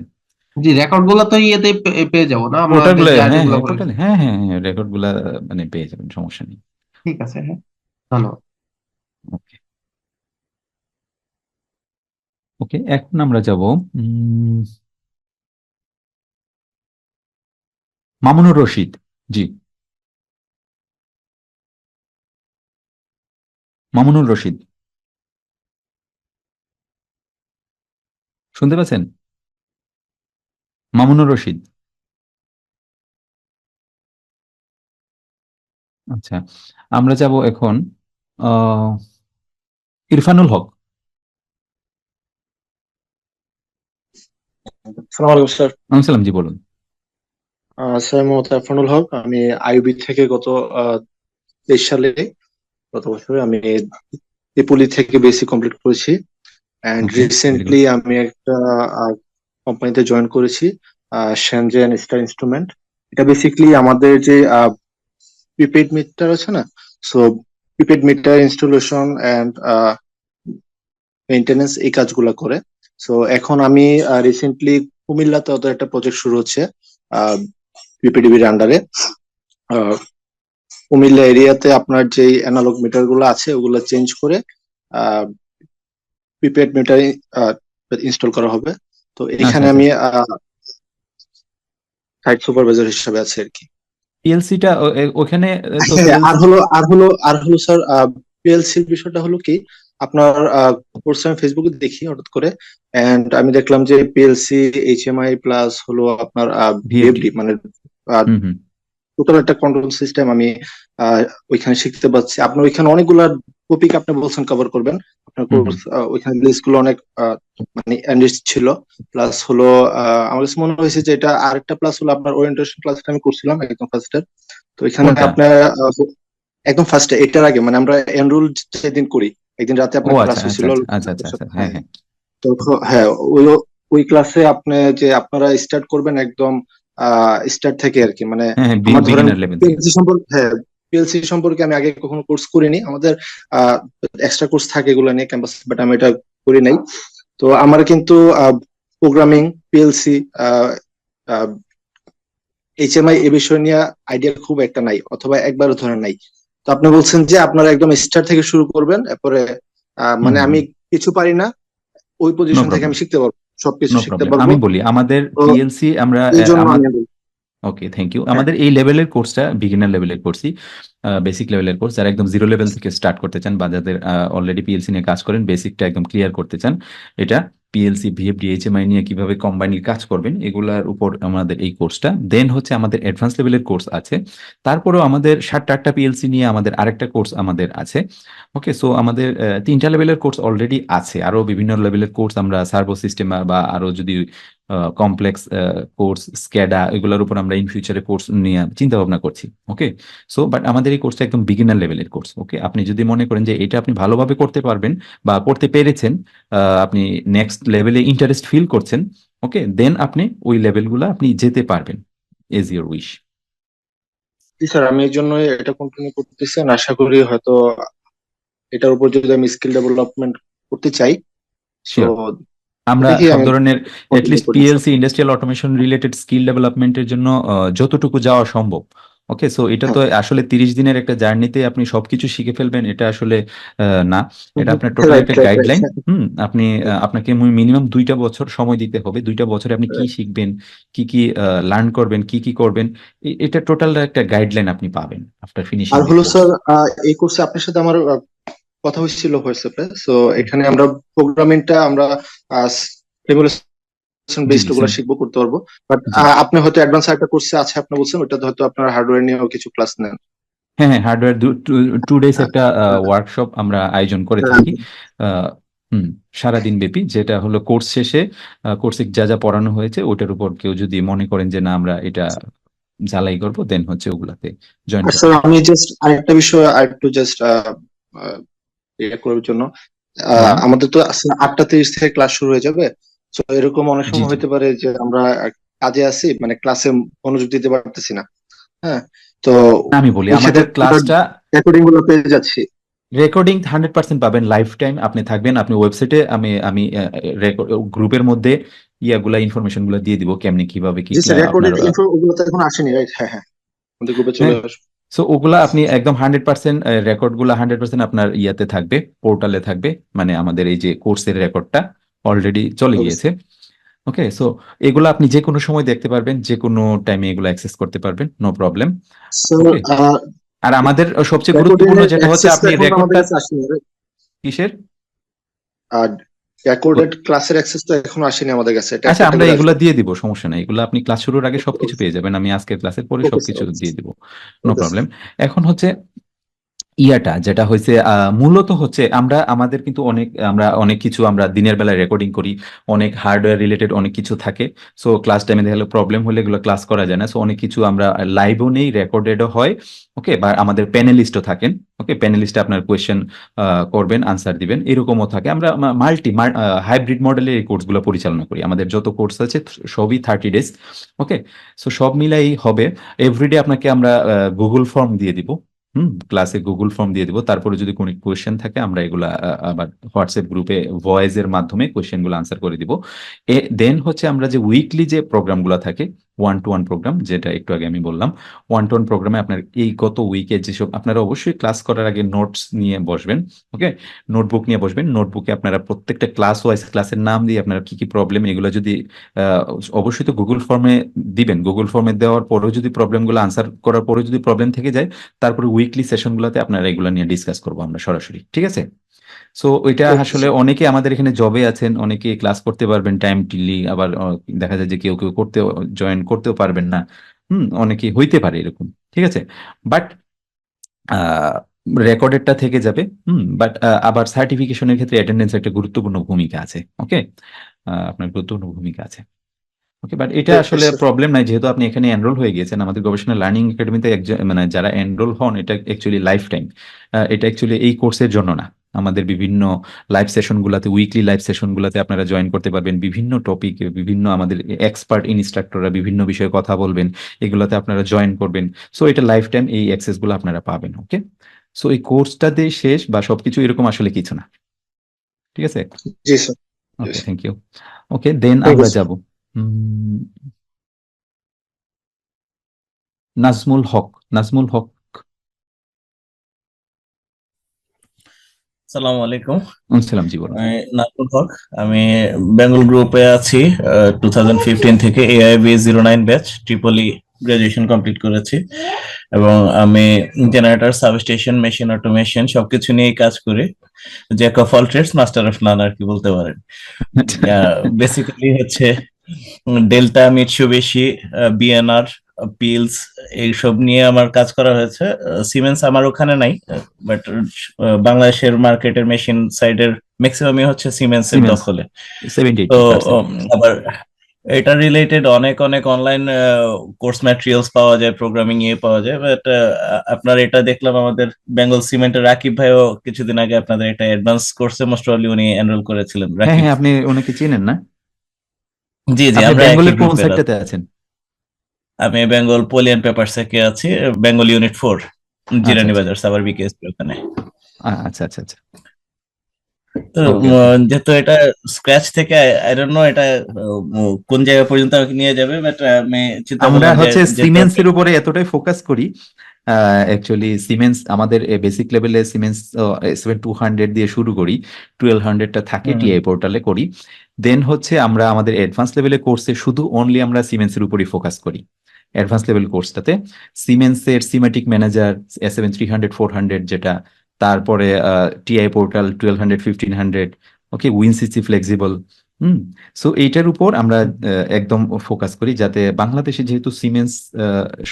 জি, রেকর্ড গুলো তো ইয়েতে পেয়ে যাবো না আমাদের পোর্টালগুলো, যে আইডি হ্যাঁ, গুলো হ্যাঁ, করেছি? পোর্টালে, হ্যাঁ, হ্যাঁ, হ্যাঁ, রেকর্ডগুলা মানে পেয়ে যাবেন, সমস্যা নেই। ঠিক আছে, হ্যাঁ, ধন্যবাদ। ওকে, ওকে, এখন আমরা যাব মামুনুর রশিদ। জি, মামুনুর রশিদ, শুনতে পাচ্ছেন? মামুনুর রশিদ। আচ্ছা, আমরা যাব এখন আহ ইরফানুল হক। আসসালামু আলাইকুম স্যার। সালাম, জি, বলুন। স্যার মোহাম্মদ আরফানুল হক। আমি আইবি থেকে গত 23 সালে, গত বছরে আমি ত্রিপলি থেকে বেসিক কমপ্লিট করেছি। And okay, very good. Recently আমি একটা কোম্পানিতে জয়েন করেছি, শ্যানজেন স্টার ইনস্ট্রুমেন্ট। এটা বেসিক্যালি আমাদের যে প্রিপেড মিটার আছে না, so prepaid meter installation and maintenance এই কাজগুলো করে। সো এখন আমি রিসেন্টলি কুমিল্লাতে ওদের একটা প্রজেক্ট শুরু হচ্ছে বিপিডিবির আন্ডারে। কুমিল্লা এরিয়াতে আপনার যে অ্যানালগ মিটার গুলো আছে ওগুলো চেঞ্জ করে প্রিপেড মিটার ইনস্টল করা হবে। তো আচ্ছা এখানে আচ্ছা আমি সাইট সুপারভাইজার হিসেবে আছি আর কি। পিএলসিটা ওখানে তো হ্যাঁ, পিএলসি আর হলো স্যার, পিএলসির বিষয়টা হলো কি, আপনার কোর্স আমি ফেসবুকে দেখি হঠাৎ করে, এন্ড আমি দেখলাম যে পিএলসি এইচএমআই প্লাস হলো আপনার ভিএফডি ভিএফডি মানে হুম হুম টোটাল একটা কন্ট্রোল সিস্টেম আমি ওইখানে শিখতে পাচ্ছি। আপনার ওইখানে অনেকগুলা টপিক আপনি বলছেন কভার করবেন, আপনার হুম হুম কোর্স ওইখানে লিস্ট গুলো অনেক মানে এনরিচ ছিল। প্লাস হলো আমার কাছে মনে হয়েছে যে এটা আরেকটা প্লাস হলো আপনার ওরিয়েন্টেশন ক্লাসটা আমি করছিলাম একদম ফার্স্টে। তো এখানে কোনটা আপনার একদম ফার্স্টে এটার আগে মানে আমরা এনরোল যেদিন করি একদিন রাতে ও আপনার আচ্ছা ক্লাস আচ্ছা হয়েছিল। আচ্ছা আচ্ছা আচ্ছা আচ্ছা হ্যাঁ হ্যাঁ তো হ্যাঁ, ওই ওই ক্লাসে আপনি যে আপনারা স্টার্ট করবেন একদম স্টার্ট থেকে আর কি, মানে হ্যাঁ হ্যাঁ আমার ধরেন বিগিনার লেভেল থেকে পিএলসি সম্পর্কে, হ্যাঁ পিএলসি সম্পর্কে আমি আগে কখনো কোর্স করিনি। আমাদের এক্সট্রা কোর্স থাকে এগুলো নিয়ে ক্যাম্পাস, বাট আমি এটা করি নাই। তো আমার কিন্তু প্রোগ্রামিং, পিএলসি, এইচএমআই এ বিষয় নিয়ে আইডিয়া খুব একটা নাই, অথবা একবারও ধরে নাই। তো আপনি বলছেন যে আপনারা একদম স্টার্ট থেকে শুরু করবেন, এরপরে হুম মানে আমি হুম কিছু পারি না, ওই নো পজিশন থেকে প্রবলেম আমি শিখতে পারবো, সবকিছু নো শিখতে প্রবলেম পারবো। আমি বলি আমাদের তো পিএলসি আমরা এই জন্য আমার আমি ওকে থ্যাংক ইউ আমাদের এই লেভেলের কোর্সটা বিগিনার লেভেলের কোর্সই বেসিক লেভেলের কোর্স যারা একদম জিরো লেভেল থেকে স্টার্ট করতে চান বা যাদের অলরেডি পিএলসি নিয়ে কাজ করেন বেসিকটা একদম ক্লিয়ার করতে চান এটা পিএলসি ভিএফডি এইচএমআই নিয়ে কিভাবে কম্বাইনিং কাজ করবেন এগুলার উপর আমাদের এই কোর্সটা দেন হচ্ছে আমাদের অ্যাডভান্স লেভেলের কোর্স আছে তারপরেও আমাদের 7টা পিএলসি নিয়ে আমাদের আরেকটা কোর্স আমাদের আছে ওকে সো আমাদের 3টা লেভেলের কোর্স অলরেডি আছে আরো বিভিন্ন লেভেলের কোর্স আমরা সার্ভো সিস্টেম বা আরো যদি কমপ্লেক্স কোর্স স্ক্যাডা এগুলোর উপর আমরা ইন ফিউচারে কোর্স নিয়ে চিন্তা ভাবনা করছি ওকে সো বাট আমাদের এই কোর্সটা একদম বিগিনার লেভেলের কোর্স ওকে আপনি যদি মনে করেন যে এটা আপনি ভালোভাবে করতে পারবেন বা করতে পেরেছেন আপনি নেক্সট লেভেলে ইন্টারেস্ট ফিল করছেন ওকে দেন আপনি ওই লেভেলগুলো আপনি যেতে পারবেন এজ ইউর উইশ স্যার, আমি এই জন্য এটা কন্টিনিউ করতেছি, আর আশা করি হয়তো এটার উপর যদি আমি স্কিল ডেভেলপমেন্ট করতে চাই, তো শিওর আমরা দেখি সব আমি ধরনের কন্টিনিউ অ্যাটলিস্ট করি sir. PLC industrial automation related skill ডেভেলপমেন্টের জন্য যতটুকু যাওয়া সম্ভব ওকে সো এটা তো আসলে 30 দিনের একটা জার্নিতে আপনি সবকিছু শিখে ফেলবেন এটা আসলে না এটা আপনার টোটাল রাইট একটা রাইট গাইডলাইন রাইট। আপনি আপনাকে মিনিমাম 2টা বছর সময় দিতে হবে 2টা বছরে আপনি কি শিখবেন কি লার্ন করবেন কি করবেন এটা টোটাল একটা গাইডলাইন আপনি পাবেন আফটার ফিনিশিং আর দিস হলো কোর্স স্যার, এই কোর্সে আপনার সাথে আমার কথা হয়েছিল হোয়াটসঅ্যাপে। সো এখানে আমরা প্রোগ্রামিংটা আমরা সিমুলেশন জি বেসড জি ওগুলো শিখবো, করতে পারবো। বাট জি আপনি হয়তো অ্যাডভান্স একটা কোর্সে আছে আপনি বলছেন, ওটাতে হয়তো আপনার হার্ডওয়্যার নিয়েও কিছু ক্লাস নেন। হ্যাঁ হ্যাঁ হার্ডওয়্যার 2 ডেজ একটা ওয়ার্কশপ আমরা আয়োজন করে থাকি আহ, সারাদিন ব্যাপী যেটা হলো কোর্স শেষে কোর্সে যা যা পড়ানো হয়েছে ওটার উপর কেউ যদি মনে করেন যে না আমরা এটা ঝালাই করবো দেন হচ্ছে ওগুলাতে জয়েন আর করতে স্যার পারেন আমি জাস্ট আরেকটা বিষয় আরেকটু জাস্ট ইয়ে করার জন্য, বলেন আমাদের তো 8টা 30 থেকে ক্লাস শুরু হয়ে যাবে। তো এরকম অনেক জি সময় জি হতে পারে যে আমরা কাজে আছি, মানে ক্লাসে মনোযোগ দিতে পারতেছি না। হ্যাঁ, তো আমি বলি ওই আমাদের ক্ষেত্রে ক্লাসটা রেকর্ডিং গুলো পেয়ে যাচ্ছি। রেকর্ডিং 100% পাবেন লাইফ টাইম আপনি থাকবেন আপনি ওয়েবসাইটে আমি আমি গ্রুপের মধ্যে ইয়াগুলা ইনফরমেশন গুলো দিয়ে দিব কেমনি কিভাবে কি জি স্যার, আপনার রেকর্ডেড ইনফো ওগুলো তো এখন আসেনি, রাইট? হ্যাঁ হ্যাঁ, আমাদের গ্রুপে চলে হ্যাঁ আসবে। সো ওগুলা আপনি একদম 100% রেকর্ড গুলা 100% আপনার ইয়াতে থাকবে পোর্টালে থাকবে মানে আমাদের এই যে কোর্সের রেকর্ডটা অলরেডি চলে ওকে গিয়েছে ওকে সো এগুলো আপনি যে কোনো সময় দেখতে পারবেন যে কোনো টাইমে এগুলো অ্যাক্সেস করতে পারবেন নো প্রবলেম স্যার, ওকে আর আমাদের সবচেয়ে রেকর্ডিং গুরুত্বপূর্ণ এর যেটা হচ্ছে অ্যাক্সেস তো আপনি এখন তো আমাদের রেকর্ডটা কাছে আসেনি, right? কিসের আর রেকর্ডেড ক্লাসের অ্যাক্সেস তো এখনো আসেনি আমাদের কাছে, এটা আচ্ছা একটা আমরা করে এগুলা আসবে। দিয়ে দিব সমস্যা নাই এগুলো আপনি ক্লাস শুরুর আগে সবকিছু পেয়ে যাবেন আমি আজকের ক্লাসের পরে ওকে স্যার, সবকিছু ওকে দিয়ে দিব নো ওকে প্রবলেম এখন হচ্ছে ইয়াটা যেটা হয়েছে মূলত হচ্ছে আমরা আমাদের কিন্তু আমরা অনেক কিছু আমরা দিনের বেলায় রেকর্ডিং করি অনেক হার্ডওয়্যার রিলেটেড অনেক কিছু থাকে সো ক্লাস টাইমে দেখা প্রবলেম হলে এগুলো ক্লাস করা যায় না সো অনেক কিছু আমরা লাইভও নেই রেকর্ডেডও হয় ওকে বা আমাদের প্যানেলিস্টও থাকেন ওকে প্যানেলিস্টে আপনার কোয়েশ্চেন করবেন আনসার দিবেন এরকমও থাকে আমরা হাইব্রিড মডেলের এই কোর্সগুলো পরিচালনা করি আমাদের যত কোর্স আছে সবই 30 ডেজ ওকে সো সব মিলাই হবে এভরিডে আপনাকে আমরা গুগল ফর্ম দিয়ে দিব ক্লাসে গুগল ফর্ম দিয়ে দিব, তারপরে যদি কোনো কোয়েশ্চেন থাকে আমরা এগুলা আবার হোয়াটসঅ্যাপ গ্রুপে ভয়েসের মাধ্যমে কোয়েশ্চেনগুলো আনসার করে দিব। দেন হচ্ছে আমরা যে উইকলি যে প্রোগ্রামগুলো থাকে, 1-to-1 প্রোগ্রাম, যেটা একটু আগে আমি বললাম, 1-to-1 প্রোগ্রামে আপনার এই গত উইকে যেসব, আপনারা অবশ্যই ক্লাস করার আগে নোটস নিয়ে বসবেন, ওকে, নোটবুক নিয়ে বসবেন। নোটবুকে আপনারা প্রত্যেকটা ক্লাস ওয়াইজ ক্লাসের নাম দিয়ে আপনারা কি কি প্রবলেম এগুলো যদি আহ, অবশ্যই তো গুগল ফর্মে দিবেন, গুগল ফর্মে দেওয়ার পরেও যদি প্রবলেমগুলো আনসার করার পরেও যদি প্রবলেম থেকে যায়, তারপরে উইকলি সেশনগুলোতে আপনারা এগুলো নিয়ে ডিসকাস করবো আমরা সরাসরি, ঠিক আছে? সো ওইটা আসলে অনেকে আমাদের এখানে জবে আছেন, অনেকে ক্লাস করতে পারবেন টাইমলি, আবার দেখা যায় যে কেউ কেউ জয়েন করতেও পারবেন না, অনেকে হইতে পারে এরকম, ঠিক আছে? বাট রেকর্ডেডটা থেকে যাবে, বাট আবার সার্টিফিকেশনের ক্ষেত্রে অ্যাটেন্ডেন্স একটা গুরুত্বপূর্ণ ভূমিকা আছে, ওকে, আপনার গুরুত্বপূর্ণ ভূমিকা আছে, ওকে। বাট এটা আসলে প্রবলেম নাই, যেহেতু আপনি এখানে এনরোল হয়ে গেছেন আমাদের গবেষণা লার্নিং একাডেমিতে, মানে যারা এনরোল হন, এটা অ্যাকচুয়ালি লাইফ টাইম, এটা অ্যাকচুয়ালি এই কোর্সের জন্য না। আমাদের বিভিন্ন লাইভ সেশনগুলোতে, উইকলি লাইভ সেশনগুলোতে আপনারা জয়েন করতে পারবেন, বিভিন্ন টপিকে বিভিন্ন আমাদের এক্সপার্ট ইনস্ট্রাক্টররা বিভিন্ন বিষয়ে কথা বলবেন, এগুলোতে আপনারা জয়েন করবেন। সো এটা লাইফ টাইম এই অ্যাক্সেসগুলো আপনারা পাবেন, ওকে। সো এই কোর্সটা দিয়ে শেষ বা সবকিছু এরকম আসলে কিছু না, ঠিক আছে? জি sir. Okay, thank you. Okay, then Thank you, আমরা sir. যাব নাজমুল হক। নাজমুল হক, আসসালামু আলাইকুম। সালাম, জি বলুন। আমি নাজমুল হক, আমি বেঙ্গল গ্রুপে আছি 2015 থেকে, AIB 09 batch, Tripoli graduation complete করেছি, এবং আমি জেনারেটর, সাবস্টেশন, মেশিন অটোমেশন সবকিছু নিয়েই কাজ করি। Jack of all trades, master of none আর কি বলতে পারেন। বেসিক্যালি হচ্ছে ডেল্টা, মিৎসুবিশি, বিএনআর, পিলস, এইসব নিয়ে আমার কাজ করা হয়েছে। সিমেন্স আমার ওখানে নাই, বাট বাংলাদেশের মার্কেটের মেশিন সাইডের ম্যাক্সিমামই হচ্ছে সিমেন্সের Siemens, দখলে। 70-80%. তো আবার এটা রিলেটেড অনেক অনেক অনলাইন কোর্স ম্যাটেরিয়ালস পাওয়া যায়, প্রোগ্রামিং এ পাওয়া যায়, বাট আপনার এটা দেখলাম আমাদের বেঙ্গল সিমেন্টের রাকিব ভাইও কিছুদিন আগে আপনাদের এটা অ্যাডভান্স কোর্সে মোস্ট প্রবাবলি উনি এনরোল করেছিলেন। হ্যাঁ রাকিব, হ্যাঁ, আপনি ওনাকে চিনেন না? জি জি, আপনি আমরা একই বেঙ্গলের কোন গ্রুপের। সাইডটাতে আছেন? আমি বেঙ্গল পলি অ্যান্ড পেপার থেকে আছি, বেঙ্গল ইউনিট 4, জিরানি বাজার, সাভার বিকেএস ওখানে। আচ্ছা আচ্ছা আচ্ছা, তো ওকে। যেহেতু এটা স্ক্র্যাচ থেকে, আই ডোন্ট নো এটা কোন জায়গা পর্যন্ত আমাকে নিয়ে যাবে, বাট আমি চিন্তা আমরা করলাম যে হচ্ছে যেহেতু সিমেন্সের উপরে এতটাই ফোকাস করি, অ্যাকচুয়ালি সিমেন্স আমাদের বেসিক লেভেলে সিমেন্স 7200 দিয়ে শুরু করি, 1200টা থাকে টিআই পোর্টালে করি। দেন হচ্ছে আমরা আমাদের অ্যাডভান্স লেভেলের কোর্সে শুধু অনলি আমরা সিমেন্সের উপরই ফোকাস করি। অ্যাডভান্স লেভেল কোর্সটাতে সিমেন্সের সিমেটিক ম্যানেজার S7300 400 যেটা, তারপরে TI portal 1200 1500, okay, WinCC flexible. So এইটার উপর আমরা একদম ফোকাস করি, যাতে বাংলাদেশে যেহেতু সিমেন্স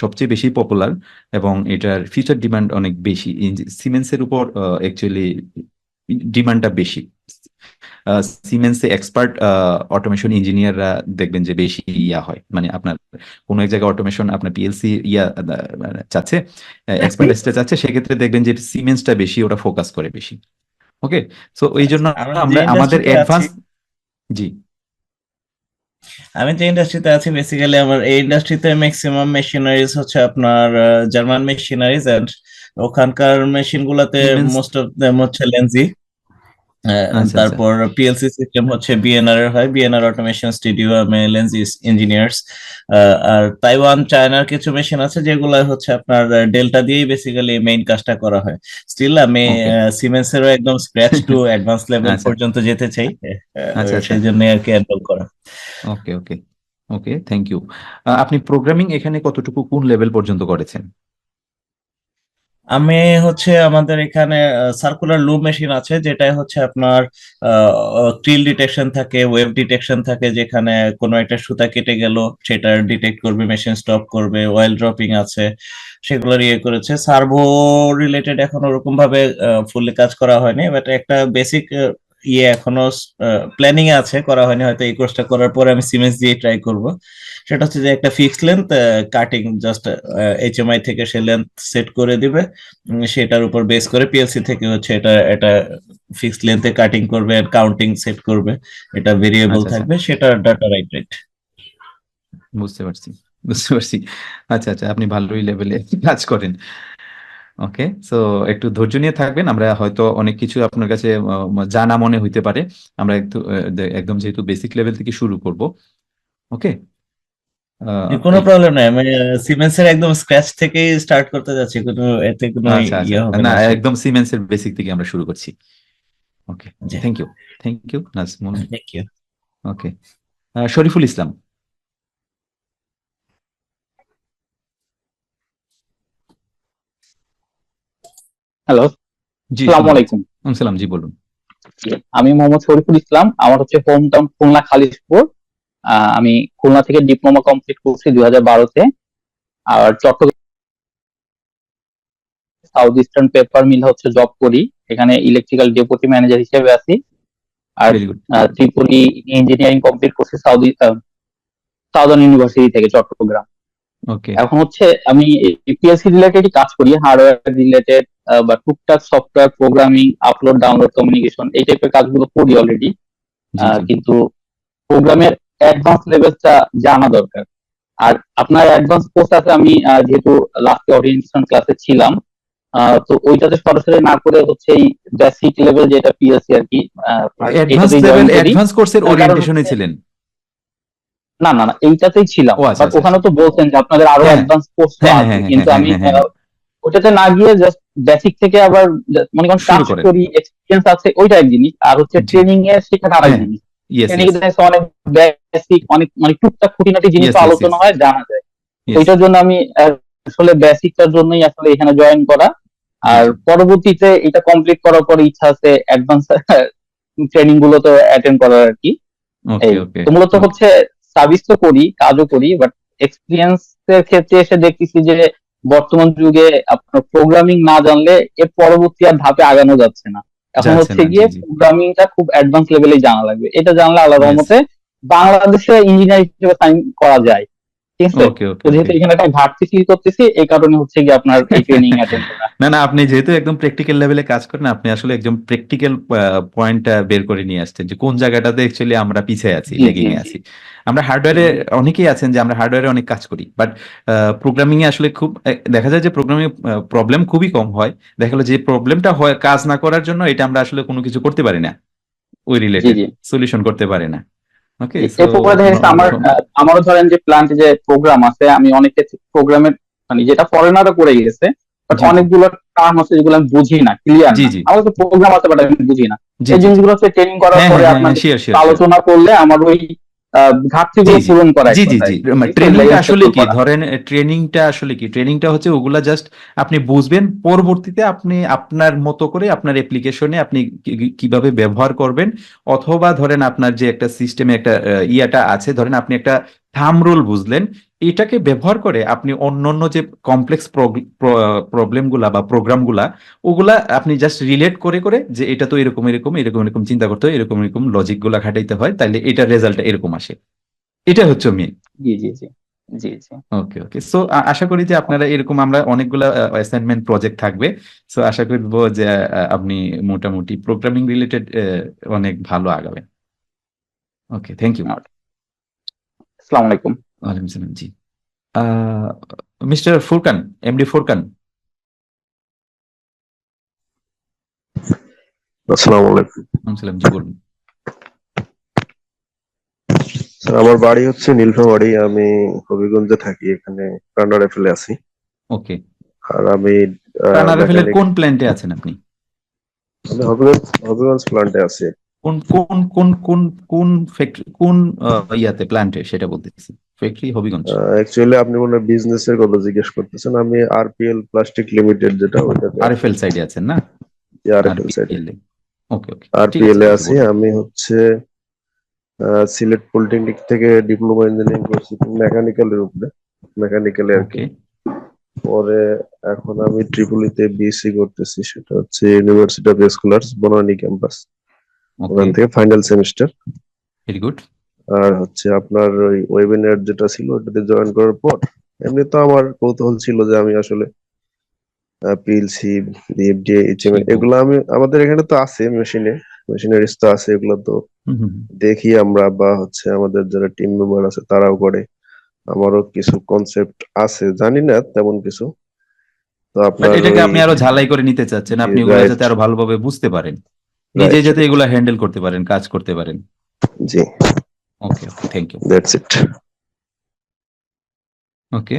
সবচেয়ে বেশি পপুলার এবং এটার ফিউচার ডিমান্ড অনেক বেশি, সিমেন্সের উপর অ্যাকচুয়ালি ডিমান্ডটা বেশি। সিমেন্সে এক্সপার্ট অটোমেশন ইঞ্জিনিয়াররা দেখবেন যে বেশি হয়, মানে আপনার কোনো এক জায়গায় অটোমেশন আপনার পিএলসি চাচ্ছে, এক্সপার্টাইজটা চাচ্ছে, সেক্ষেত্রে দেখবেন যে সিমেন্সটা বেশি ওটা ফোকাস করে বেশি, ওকে। সো এই জন্য আমরা আমাদের অ্যাডভান্স, জি, আমি যে ইন্ডাস্ট্রিতে আছি, বেসিক্যালি আমার এই ইন্ডাস্ট্রিতে ম্যাক্সিমাম মেশিনারিজ হচ্ছে আপনার জার্মান মেশিনারিজ, এন্ড ওখানকার মেশিন গুলাতে মোস্ট অফ দেম হচ্ছে লেন্সি। তারপর পিএলসি সিস্টেম হচ্ছে বিএনআর এর হয়, বিএনআর অটোমেশন স্টুডিও, আমি লেন্সি ইঞ্জিনিয়ার্স। আর তাইওয়ান, চায়নার কিছু মেশিন আছে যেগুলো হচ্ছে আপনার ডেল্টা দিয়েই বেসিক্যালি মেইন কাজটা করা হয়। স্টিল আমি সিমেন্সেরও একদম স্ক্র্যাচ টু অ্যাডভান্স লেভেল পর্যন্ত যেতে চাই, সেই জন্য আর কি এনরোল করা। ওকে ওকে ওকে, থ্যাংক ইউ। আপনি প্রোগ্রামিং এখানে কতটুকু কোন লেভেল পর্যন্ত করেছেন? আমি হচ্ছে আমাদের এখানে সার্কুলার লুপ মেশিন আছে, যেটা হচ্ছে আপনার ক্রিল ডিটেকশন থাকে, ওয়েভ ডিটেকশন থাকে, যেখানে কোনো একটা সুতা কেটে গেল সেটা ডিটেক্ট করবে, মেশিন স্টপ করবে, অয়েল ড্রপিং আছে, সেগুলোর ইয়ে করেছে। সার্ভো রিলেটেড এখন ওরকম ভাবে ফুললি কাজ করা হয়নি, বাট একটা বেসিক ইয়ে এখনো প্ল্যানিং এ আছে, করা হয়নি, হয়তো এই কোর্সটা করার পরে আমি সিমেন্স দিয়ে ট্রাই করব। সেটা হচ্ছে যে একটা fixed length cutting, just HMI থেকে সে লেন্থ সেট করে দিবে, সেটার উপর বেস করে পিএলসি থেকে হচ্ছে এটা ফিক্সড লেন্থে কাটিং করবে, কাউন্টিং সেট করবে, এটা ভেরিয়েবল থাকবে, সেটা ডাটা রাইট রাইট। বুঝতে পারছি বুঝতে পারছি। আচ্ছা আচ্ছা, আপনি ভালোই লেভেলে কাজ করেন। ওকে, সো একটু ধৈর্য নিয়ে থাকবেন। আমরা হয়তো অনেক কিছু আপনার কাছে জানা মনে হইতে পারে। আমরা একটু একদম যেহেতু বেসিক লেভেল থেকে শুরু করব। ওকে, কোনো প্রবলেম নাই, আমি সিমেন্সের একদম স্ক্র্যাচ থেকেই স্টার্ট করতে যাচ্ছি, কোনো এতে কোনো আচ্ছা আচ্ছা, ইয়ে হবে না না আশা করি। একদম সিমেন্সের বেসিক থেকে আমরা শুরু করছি। ওকে, জি, thank you Nazmul. Thank you. Okay, Shariful Islam. Hello, জি, আসসালামু শোনা যাচ্ছে। আলাইকুম। সালাম, জি বলুন। আমি মোহাম্মদ শরীফুল ইসলাম। আমার হচ্ছে হোম টাউন খুলনা খালিশপুর। আমি খুলনা থেকে ডিপ্লোমা কমপ্লিট করছি 2012-তে। আর Chittagong South Eastern Paper Mill হচ্ছে জব করি, এখানে ইলেকট্রিক্যাল ডেপুটি ম্যানেজার হিসেবে আছি। আর very good. Triple E engineering complete করছি সাউদার্ন ইউনিভার্সিটি থেকে চট্টগ্রাম। ওকে, এখন হচ্ছে আমি পিএলসি রিলেটেডই কাজ করি, হার্ডওয়্যার রিলেটেড বা টুকটাক software programming, upload download communication এই টাইপের কাজগুলো করি অলরেডি। জি জি, কিন্তু প্রোগ্রামের অ্যাডভান্স লেভেলটা জানা দরকার। আর আপনার অ্যাডভান্স কোর্স আছে, আমি যেহেতু লাস্টে ওরিয়েন্টেশন ক্লাসে ছিলাম, তো ওইটাতে সরাসরি না করে হচ্ছে এই বেসিক লেভেল যেটা পিএলসি আর কি, অ্যাডভান্স এটাতেই লেভেল জয়েন করি। অ্যাডভান্স কোর্সের তার কারণ ওরিয়েন্টেশনে হচ্ছে ছিলেন? না না না, এইটাতেই ছিলাম, ও আচ্ছা বাট আচ্ছা ওখানে আচ্ছা, তো বলছেন যে আপনাদের আরো হ্যাঁ অ্যাডভান্স কোর্স তো হ্যাঁ আছে, হ্যাঁ হ্যাঁ কিন্তু হ্যাঁ আমি হ্যাঁ হ্যাঁ হ্যাঁ, ওটাতে না গিয়ে জাস্ট বেসিক থেকে আবার মনে করেন শুরু কাজ করেন। করি, এক্সপিরিয়েন্স আছে, ওইটা এক জিনিস। আর হচ্ছে জি, ট্রেনিং এর শেখাটা আরেক হ্যাঁ, জিনিস। ইয়েস ট্রেনিং ইয়েস এ অনেক বেসিক, অনেক মানে টুকটাক খুঁটিনাটি জিনিস ইয়েস ইয়েস ইয়েস আলোচনা হয়, জানা যায়। ইয়েস, ওইটার জন্য আমি আসলে বেসিকটার জন্যই আসলে এখানে জয়েন করা। জি আর জি, পরবর্তীতে এটা কমপ্লিট করার পরে ইচ্ছা আছে অ্যাডভান্স ট্রেনিং গুলো তো অ্যাটেন্ড করার আর কি। ওকে এই ওকে তো মূলত ওকে, হচ্ছে সার্ভিস তো করি, কাজও করি, বাট এক্সপিরিয়েন্স এর ক্ষেত্রে এসে দেখতেছি যে বর্তমান যুগে আপনার প্রোগ্রামিং না জানলে এর পরবর্তী আর ধাপে আগানো যাচ্ছে না। এখন যাচ্ছে হচ্ছে না, জি গিয়ে জি, প্রোগ্রামিংটা খুব অ্যাডভান্স লেভেলে জানা লাগবে, এটা জানলে আল্লাহর ইয়েস, রহমতে বাংলাদেশে ইঞ্জিনিয়ার হিসেবে সাইন করা যায়। ঠিক আছে, ওকে ওকে তো যেহেতু ওকে। এখানে একটা ঘাটতি ফিল করতেছি, এই কারণে হচ্ছে গিয়ে আপনার এই ট্রেনিং অ্যাটেন্ড করা। না না, আপনি যেহেতু একদম প্র্যাকটিক্যাল লেভেলে কাজ করেন, আপনি আসলে একদম প্র্যাকটিক্যাল পয়েন্টটা বের করে নিয়ে আসছেন যে কোন জায়গাটাতে অ্যাকচুয়ালি আমরা পিছিয়ে আছি, জি লেগিং জি এ জি আছি। আমরা হার্ডওয়্যারে অনেকেই আছেন যে আমরা হার্ডওয়্যারে অনেক কাজ করি, বাট প্রোগ্রামিং এ আসলে খুব দেখা যায় যে প্রোগ্রামিং প্রবলেম খুবই কম হয়। দেখা গেলো যে প্রবলেমটা হয় কাজ না করার জন্য, এটা আমরা আসলে কোনো কিছু করতে পারি না, ওই জি রিলেটেড জি সলিউশন করতে পারি না। ওকে, সো এরপরে দেখা গেছে আমারও ধরেন যে প্ল্যান্ট যে প্রোগ্রাম আছে, আমি অনেকে প্রোগ্রামের মানে যেটা ফরেনারও করে গেছে, বাট জি জি অনেকগুলো টার্ম আছে যেগুলো আমি বুঝি না, ক্লিয়ার জি না। জি আমার তো প্রোগ্রাম আছে বাট আমি বুঝি না। জি এই জি জি, জিনিসগুলো হচ্ছে ট্রেনিং করার হ্যাঁ পরে হ্যাঁ হ্যাঁ আপনার হ্যাঁ, শিওর শিওর শিওর, আলোচনা করলে আমার ওই ঘাটতিগুলো জি জি পূরণ করা এক জি জি কথায়। জি, ঠিক আছে, ট্রেনিংটা লেভেলটা আসলে দূর কি করা। ধরেন, ট্রেনিংটা আসলে কি, ট্রেনিংটা হচ্ছে ওগুলা জাস্ট আপনি বুঝবেন, পরবর্তীতে আপনি আপনার মতো করে আপনার অ্যাপ্লিকেশনে আপনি কিভাবে ব্যবহার করবেন, অথবা ধরেন আপনার যে একটা সিস্টেমে একটা ইয়াটা আছে, ধরেন আপনি একটা থাম্ব রুল বুঝলেন, এটাকে ব্যবহার করে আপনি অন্যান্য যে কমপ্লেক্স প্রবলেমগুলা বা প্রোগ্রামগুলা, ওগুলা আপনি জাস্ট রিলেট করে করে যে এটা তো এরকম এরকম এরকম এরকম চিন্তা করতে হয়, এরকম এরকম লজিক গুলা খাটাইতে হয়, তাইলে এটার রেজাল্টটা এরকম আসে। এটা হচ্ছে মেন। জি জি জি জি জি ওকে ওকে, সো আশা করি যে আপনারা এরকম, আমরা অনেকগুলা অ্যাসাইনমেন্ট প্রজেক্ট থাকবে, সো আশা করবো যে আপনি মোটামুটি প্রোগ্রামিং রিলেটেড অনেক ভালো আগাবেন। ওকে, থ্যাংক ইউ। আসসালামু আলাইকুম। ওয়ালাইকুম সালাম, জি। Mister Furqan, MD Furqan. আসসালামু আলাইকুম ওয়ালাইকুম সালাম, জি বলুন। স্যার, আমার বাড়ি হচ্ছে নীলফামারী, আমি হবিগঞ্জে থাকি, এখানে কান্ডারে ফেলে আছি। ওকে, আর আমি রানারেফেলের মেকানিক। কোন প্ল্যান্টে আছেন আপনি? আমি হবিগঞ্জ প্ল্যান্টে আছি। কোন কোন কোন কোন কোন ফ্যাক্টরি, কোন ইয়াতে প্ল্যান্টে সেটা বলতেছি, ফ্যাক্টরি হবিগঞ্জ। অ্যাকচুয়ালি আপনি মনে হয় বিজনেস এর কথা জিজ্ঞেস করতেছেন। আমি আরপিএল প্লাস্টিক লিমিটেড যেটা, ওইটাতে আছি। আরএফএল সাইডে আছেন না? আরপিএল সাইডে, আরপিএল, ওকে ওকে, ঠিক আরপিএল আছে, এ ওকে আছি। বলুন। আমি হচ্ছে সিলেট পলিটেকনিক থেকে ডিপ্লোমা ইঞ্জিনিয়ারিং করছি মেকানিক্যালের উপরে, মেকানিক্যালে আর কি। ওকে পরে এখন আমি ট্রিপলিতে বিএসসি করতেছি, সেটা হচ্ছে University of Scholars Banani campus, okay, ওখান থেকে ফাইনাল সেমিস্টার। Very good. আর হচ্ছে আপনার ওই ওয়েবিনার যেটা ছিল ওটাতে জয়েন করার পর এমনি তো আমার কৌতূহল ছিল যে আমি আসলে পিএলসি, এফডিএ, এইচএমএল এগুলো আমি, আমাদের এখানে তো আছে মেশিনারিজ তো আছে, এগুলো তো দেখি আমরা, বা হচ্ছে আমাদের যারা টিম মেম্বার আছে তারাও করে। আমারও কিছু কনসেপ্ট আছে, জানি না তেমন কিছু। তো বাট আপনার এটাকে ওই আপনি আরো ঝালাই করে নিতে চাচ্ছেন, আপনি এগুলো রাইট যাতে আরো ভালোভাবে বুঝতে পারেন, রাইট নিজে যাতে এগুলো হ্যান্ডেল করতে পারেন, কাজ করতে পারেন। জি, okay okay, thank you. That's it. Okay,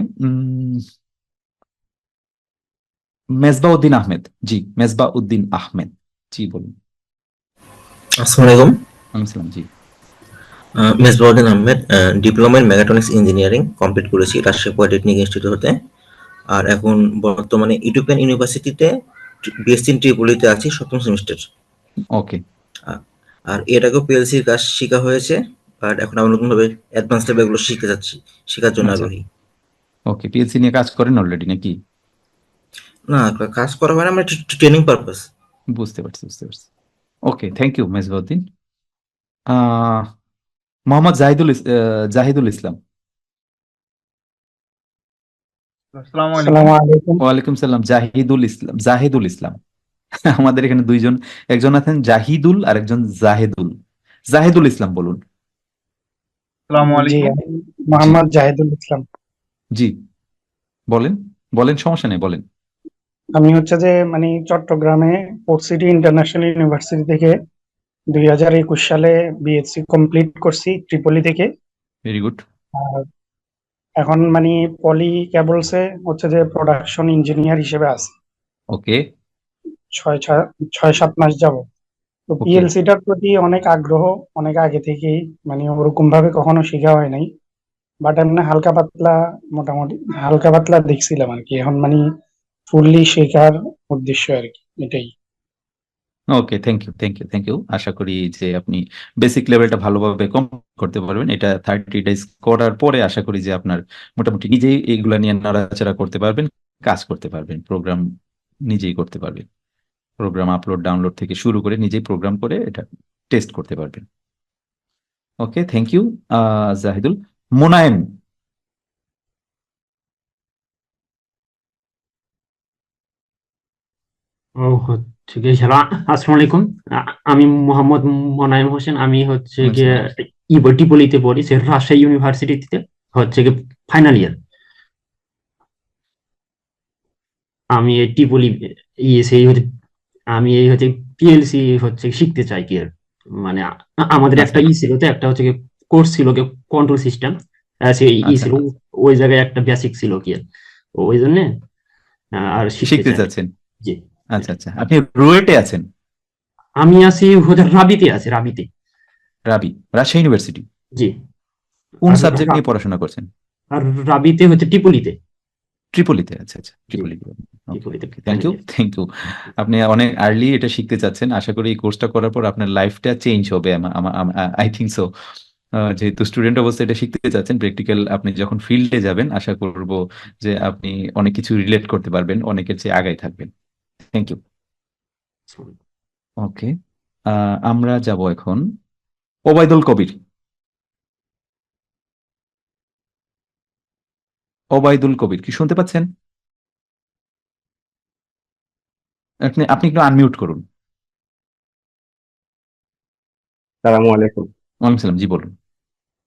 Mezbauddin Ahmed, জি মেজবাউদ্দিন আহমেদ, জি বলুন। আসসালামু আলাইকুম। আসসালাম, জি Mezbauddin Ahmed, diploma in mechatronics engineering complete করেছি রাজশাহী পলিটেকনিক ইনস্টিটিউট হতে। আর এখন বর্তমানে ইউটোপিয়ান ইউনিভার্সিটিতে বিএসসি ইন ট্রিপলিতে আছি 7ম সেমিস্টার। ওকে, আর এর আগেও পিএলসির কাজ শেখা হয়েছে, বাট এখন আমি নতুন ভাবে অ্যাডভান্স লেভেল এগুলো শিখতে যাচ্ছি, শেখার জন্য আচ্ছা আগ্রহী। ওকে, পিএলসি নিয়ে কাজ করেন অলরেডি নাকি? না, কাজ করা হয় না, আমার ট্রেনিং পারপাস। বুঝতে পারছি বুঝতে পারছি। Okay, thank you Mezbauddin. Mohammad Zahidul ইসলাম। আসসালামু আসসালামু আলাইকুম। ওয়ালাইকুম সালাম। জাহিদুল ইসলাম আমাদের এখানে দুইজন, একজন আছেন জাহিদুল আর একজন জাহেদুল। জাহিদুল ইসলাম বলুন। আসসালামু জি, আলাইকুম। আমি মোহাম্মদ জাহিদুল ইসলাম। জি বলেন বলেন, সমস্যা নেই, বলেন। আমি হচ্ছে যে মানে চট্টগ্রামে পোর্ট সিটি ইন্টারন্যাশনাল ইউনিভার্সিটি থেকে 2021 সালে বিএসসি কমপ্লিট করছি ট্রিপলি থেকে। Very good. আর এখন মানে পলি কেবলসে হচ্ছে যে প্রোডাকশন ইঞ্জিনিয়ার হিসেবে আছি ওকে 6-7 মাস যাবত। তো ওকে, পিএলসিটার প্রতি অনেক আগ্রহ, অনেক আগে থেকেই, মানে ওরকম ভাবে কখনো শেখা হয় নাই, বাট এমনি হালকা পাতলা, মোটামুটি হালকা পাতলা দেখছিলাম আর কি। এখন মানে ফুললি শেখার উদ্দেশ্য আর কি, এটাই। Okay, thank you thank you thank you. আশা করি যে আপনি বেসিক লেভেলটা ভালোভাবে কম করতে পারবেন। এটা 30 ডেজ করার পরে আশা করি যে আপনার মোটামুটি নিজেই এইগুলা নিয়ে নাড়াচাড়া করতে পারবেন, কাজ করতে পারবেন, প্রোগ্রাম নিজেই করতে পারবেন। প্রোগ্রাম আপলোড ডাউনলোড থেকে শুরু করে নিজেই প্রোগ্রাম করে এটা টেস্ট করতে পারবেন। ওকে, থ্যাংক ইউ জাহিদুল। মোনায়েম। ও হচ্ছে গিয়ে আসসালামু আলাইকুম। আমি মোহাম্মদ মোনায়েম হোসেন। আমি হচ্ছে গিয়ে টিপলিতে পড়ি, সে রাজশাহী ইউনিভার্সিটিতে, হচ্ছে গিয়ে ফাইনাল ইয়ার। আমি এই টিপলি সেই হচ্ছে, আমি এই হচ্ছে পিএলসি হচ্ছে শিখতে চাই কি আর, মানে আমাদের একটা ছিল, তো একটা হচ্ছে কোর্স ছিল কন্ট্রোল সিস্টেম, সেই ছিল ওই জায়গায় একটা বেসিক ছিল কি আর, ওই জন্য আর শিখতে চাই। চাচ্ছেন? জি, আচ্ছা আচ্ছা, আপনি রুয়েটে আছেন? আমি আছি হচ্ছে রাবিতে আছি, রাবিতে। রাজশাহী ইউনিভার্সিটি? জি। কোন সাবজেক্ট নিয়ে পড়াশোনা করছেন? আর রাবিতে হচ্ছে টিপলিতে। আচ্ছা আচ্ছা, থ্যাংক ইউ থ্যাংক ইউ। আপনি অনেক আর্লি এটা শিখতে চাচ্ছেন। আশা করি এই কোর্সটা করার পর আপনার লাইফটা চেঞ্জ হবে, আই থিঙ্ক সো। যেহেতু স্টুডেন্ট অবস্থায় এটা শিখতে চাচ্ছেন, প্র্যাকটিক্যাল আপনি যখন ফিল্ডে যাবেন আশা করব যে আপনি অনেক কিছু রিলেট করতে পারবেন, অনেকের চেয়ে আগায় থাকবেন। Thank you. ওকে, আমরা যাব এখন ওবায়দুল কবির। ওবায়দুল কবির, কি শুনতে পাচ্ছেন? আপনি একটু আনমিউট করুন। আসসালামু আলাইকুম। ওয়ালাইকুম সালাম, জি বলুন।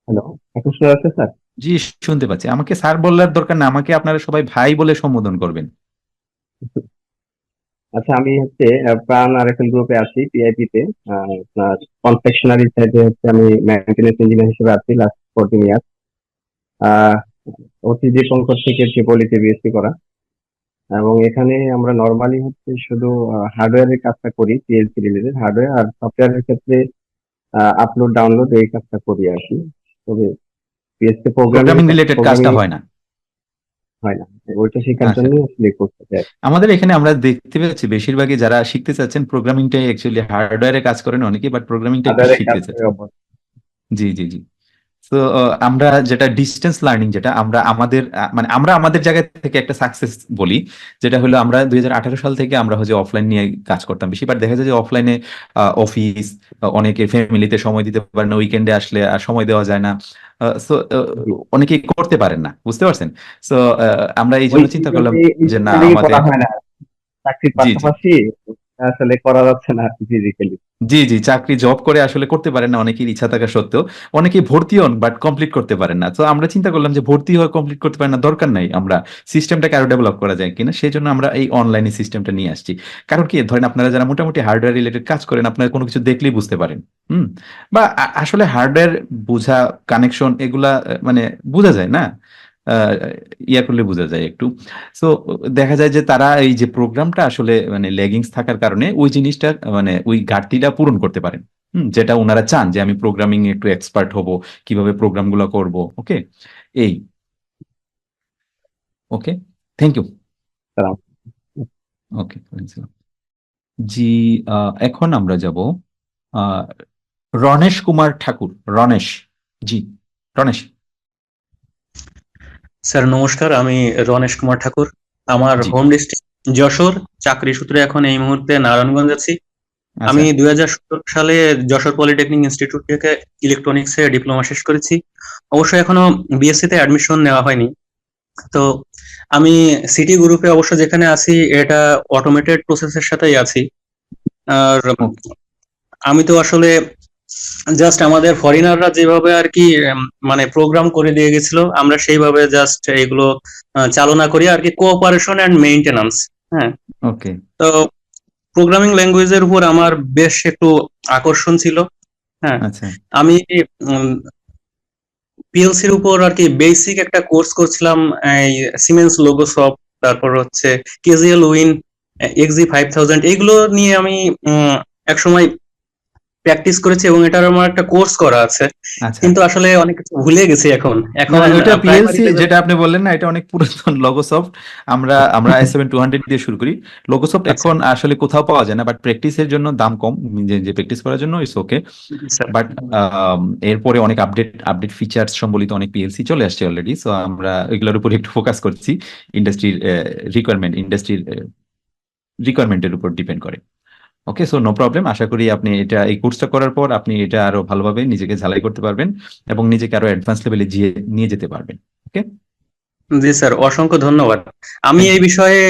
হ্যালো, এখন শোনা যাচ্ছে স্যার? জি শুনতে পাচ্ছি। আমাকে স্যার বলার দরকার না, আমাকে আপনারা সবাই ভাই বলে সম্বোধন করবেন। আচ্ছা, আমি হচ্ছে প্রাণ আরএফএল গ্রুপে আছি, পিআইপি তে। আপনার কনফেকশনারি সাইডে হচ্ছে আমি মেইনটেনেন্স ইঞ্জিনিয়ার হিসেবে আছি লাস্ট 14 ইয়ার। ওটিজি পঙ্কজ থেকে ট্রিপলিতে বিএসসি করা, এবং এখানে আমরা নরমালি হচ্ছে শুধু হার্ডওয়্যারের কাজটা করি, পিএলসি রিলেটেড হার্ডওয়্যার, আর সফটওয়্যারের ক্ষেত্রে আপলোড ডাউনলোড এই কাজটা করি আর কি। তবে পিএসসি প্রোগ্রামিং রিলেটেড কাজটা হয় না। ওইটা শেখার জন্য আসলে করতে চাই। আমাদের এখানে আমরা দেখতে পাচ্ছি বেশিরভাগই যারা শিখতে চাচ্ছেন প্রোগ্রামিংটাই অ্যাকচুয়ালি হার্ডওয়্যারে কাজ করেন অনেকে, বাট প্রোগ্রামিংটা একটু শিখতে চাচ্ছেন। জি জি জি। তো আমরা যেটা ডিস্টেন্স লার্নিং, যেটা আমরা আমাদের জায়গা থেকে একটা সাকসেস বলি, যেটা হলো আমরা 2018 সাল থেকে আমরা হচ্ছে অফলাইন নিয়ে কাজ করতাম বেশি, বাট দেখা যায় যে অফলাইনে অফিস, অনেকে ফ্যামিলিতে সময় দিতে পারে না, উইকেন্ডে আসলে আর সময় দেওয়া যায় না, সো অনেকেই করতে পারেন না, বুঝতে পারছেন? সো আমরা এই জন্য চিন্তা করলাম যে না, আমাদের চাকরির পাশাপাশি আসলে করা যাচ্ছে না ফিজিক্যালি। জি জি, চাকরি জব করে আসলে করতে পারেন না, অনেকের ইচ্ছা থাকা সত্ত্বেও। অনেকেই ভর্তি হন বাট কমপ্লিট করতে পারেন না। তো আমরা চিন্তা করলাম যে ভর্তি হয়ে কমপ্লিট করতে পারেন না, দরকার নাই, আমরা সিস্টেমটাকে আরো ডেভেলপ করা যায় কিনা, সেই জন্য আমরা এই অনলাইনে সিস্টেমটা নিয়ে আসছি। কারণ কি, ধরেন আপনারা যারা মোটামুটি হার্ডওয়্যার রিলেটেড কাজ করেন, আপনারা কোনো কিছু দেখলেই বুঝতে পারেন। হুম। বা আসলে হার্ডওয়্যার বোঝা, কানেকশন এগুলা মানে বোঝা যায় না, আহ, ইয়া করলে বোঝা যায় একটু। সো দেখা যায় যে তারা এই যে প্রোগ্রামটা আসলে মানে লেগিংস থাকার কারণে ওই জিনিসটা মানে ওই ঘাটতিটা পূরণ করতে পারেন। যেটা ওনারা চান যে আমি প্রোগ্রামিং একটু এক্সপার্ট হব, কিভাবে প্রোগ্রামগুলো করব। ওকে, এই ওকে, থ্যাংক ইউ। ওকে, জি। এখন আমরা যাব রণেশ কুমার ঠাকুর। রণেশ, জি রণেশ। স্যার নমস্কার, আমি রণেশ কুমার ঠাকুর। আমার জি। হোম ডিস্ট্রিক্ট যশোর, চাকরি সূত্রে এখন এই মুহূর্তে নারায়ণগঞ্জ আছি। আমি আচ্ছা 2017 সালে যশোর পলিটেকনিক ইনস্টিটিউট থেকে ইলেকট্রনিক্সে ডিপ্লোমা শেষ করেছি। অবশ্যই এখনো বিএসসি তে অ্যাডমিশন নেওয়া হয়নি। তো আমি সিটি গ্রুপে অবশ্য যেখানে আছি এটা অটোমেটেড প্রসেসের সাথেই আছি। আর আমি তো আসলে জাস্ট আমাদের ফরেনাররা যেভাবে আর কি মানে প্রোগ্রাম করে দিয়ে গেছিল, আমরা সেইভাবে জাস্ট এগুলো চালনা করি আর কি, কোঅপারেশন এন্ড মেইনটেনেন্স। হ্যাঁ, ওকে তো প্রোগ্রামিং ল্যাঙ্গুয়েজের উপর আমার বেশ একটু আকর্ষণ ছিল। হ্যাঁ, আচ্ছা আমি পিএলসির উপর আর কি বেসিক একটা কোর্স করছিলাম, এই সিমেন্স লোগোসফট, তারপর হচ্ছে কেজিএল উইন, এক্সি 5000, এগুলো নিয়ে আমি একসময় প্র্যাকটিস করেছি এবং এটার আমার একটা কোর্স করা আছে, আচ্ছা। কিন্তু আসলে অনেক কিছু ভুলে গেছি এখন না এখন না, ওইটা পিএলসি প্রাইমারিতে যেটা আপনি বললেন না, এটা অনেক পুরাতন লগোসফট। আমরা আমরা i7-200 দিয়ে শুরু করি। লগোসফট আচ্ছা এখন আসলে কোথাও পাওয়া যায় না, বাট প্র্যাকটিসের জন্য দাম কম, যে যে প্র্যাকটিস করার জন্য ইটস ওকে। স্যার। বাট এরপরে অনেক আপডেট ফিচার্স সম্বলিত অনেক পিএলসি চলে আসছে অলরেডি। সো আমরা এগুলোর উপর একটু ফোকাস করছি। ইন্ডাস্ট্রির রিকোয়ারমেন্টের উপর ডিপেন্ড করে। ওকে, সো নো প্রবলেম। আশা করি আপনি এটা এই কোর্সটা করার পর আপনি এটা আরো ভালোভাবে নিজেকে ঝালাই করতে পারবেন এবং নিজেকে আরো অ্যাডভান্স লেভেলে নিয়ে যেতে পারবেন। ওকে, জি স্যার, অসংখ্য ধন্যবাদ। আমি এই বিষয়ে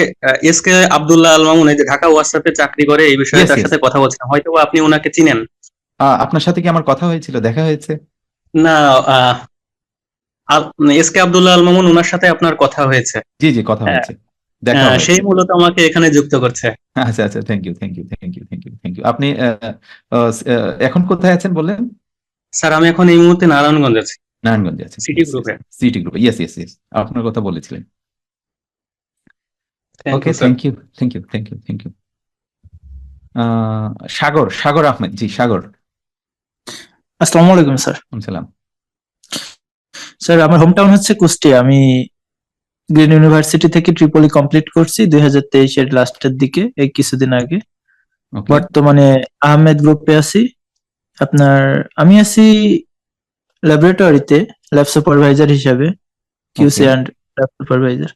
এস কে আব্দুল্লাহ আল মামুন, এই যে ঢাকা ওয়াসাপে চাকরি করে, এই বিষয়ে ইয়েস তার ইয়েস। সাথে কথা বলছিলাম, হয়তো আপনি ওনাকে চিনেন। আপনার সাথে কি আমার কথা হয়েছিল, দেখা হয়েছে? না, এস কে আব্দুল্লাহ আল মামুন, ওনার সাথে আপনার কথা হয়েছে। জি জি, কথা হ্যাঁ, হয়েছে, দেখা হয়েছে। সেই মূলত আমাকে এখানে যুক্ত করছে। আচ্ছা আচ্ছা, thank you thank you thank you thank you thank you. আপনি এখন কোথায় আছেন বললেন? স্যার আমি এখন এই মুহূর্তে নারায়ণগঞ্জ আছি, নারায়ণগঞ্জে আছেন। সিটি গ্রুপে। সিটি গ্রুপে, ইয়েস ইয়েস ইয়েস, আপনার কথা বলেছিলেন। Thank okay, you sir. Thank you thank you thank you thank you. Sagar, Sagar Ahmed, জি সাগর। আসসালামু আলাইকুম স্যার। সালাম। স্যার আমার হোম টাউন হচ্ছে কুষ্টিয়া। আমি গ্রিন ইউনিভার্সিটি থেকে ট্রিপলি কমপ্লিট করছি 2023-এর লাস্টের দিকে, এই কিছুদিন আগে। ওকে বর্তমানে আহমেদ গ্রুপে আছি। আমি আছি ল্যাবরেটরিতে, ল্যাব সুপারভাইজার হিসাবে, QC okay and lab supervisor.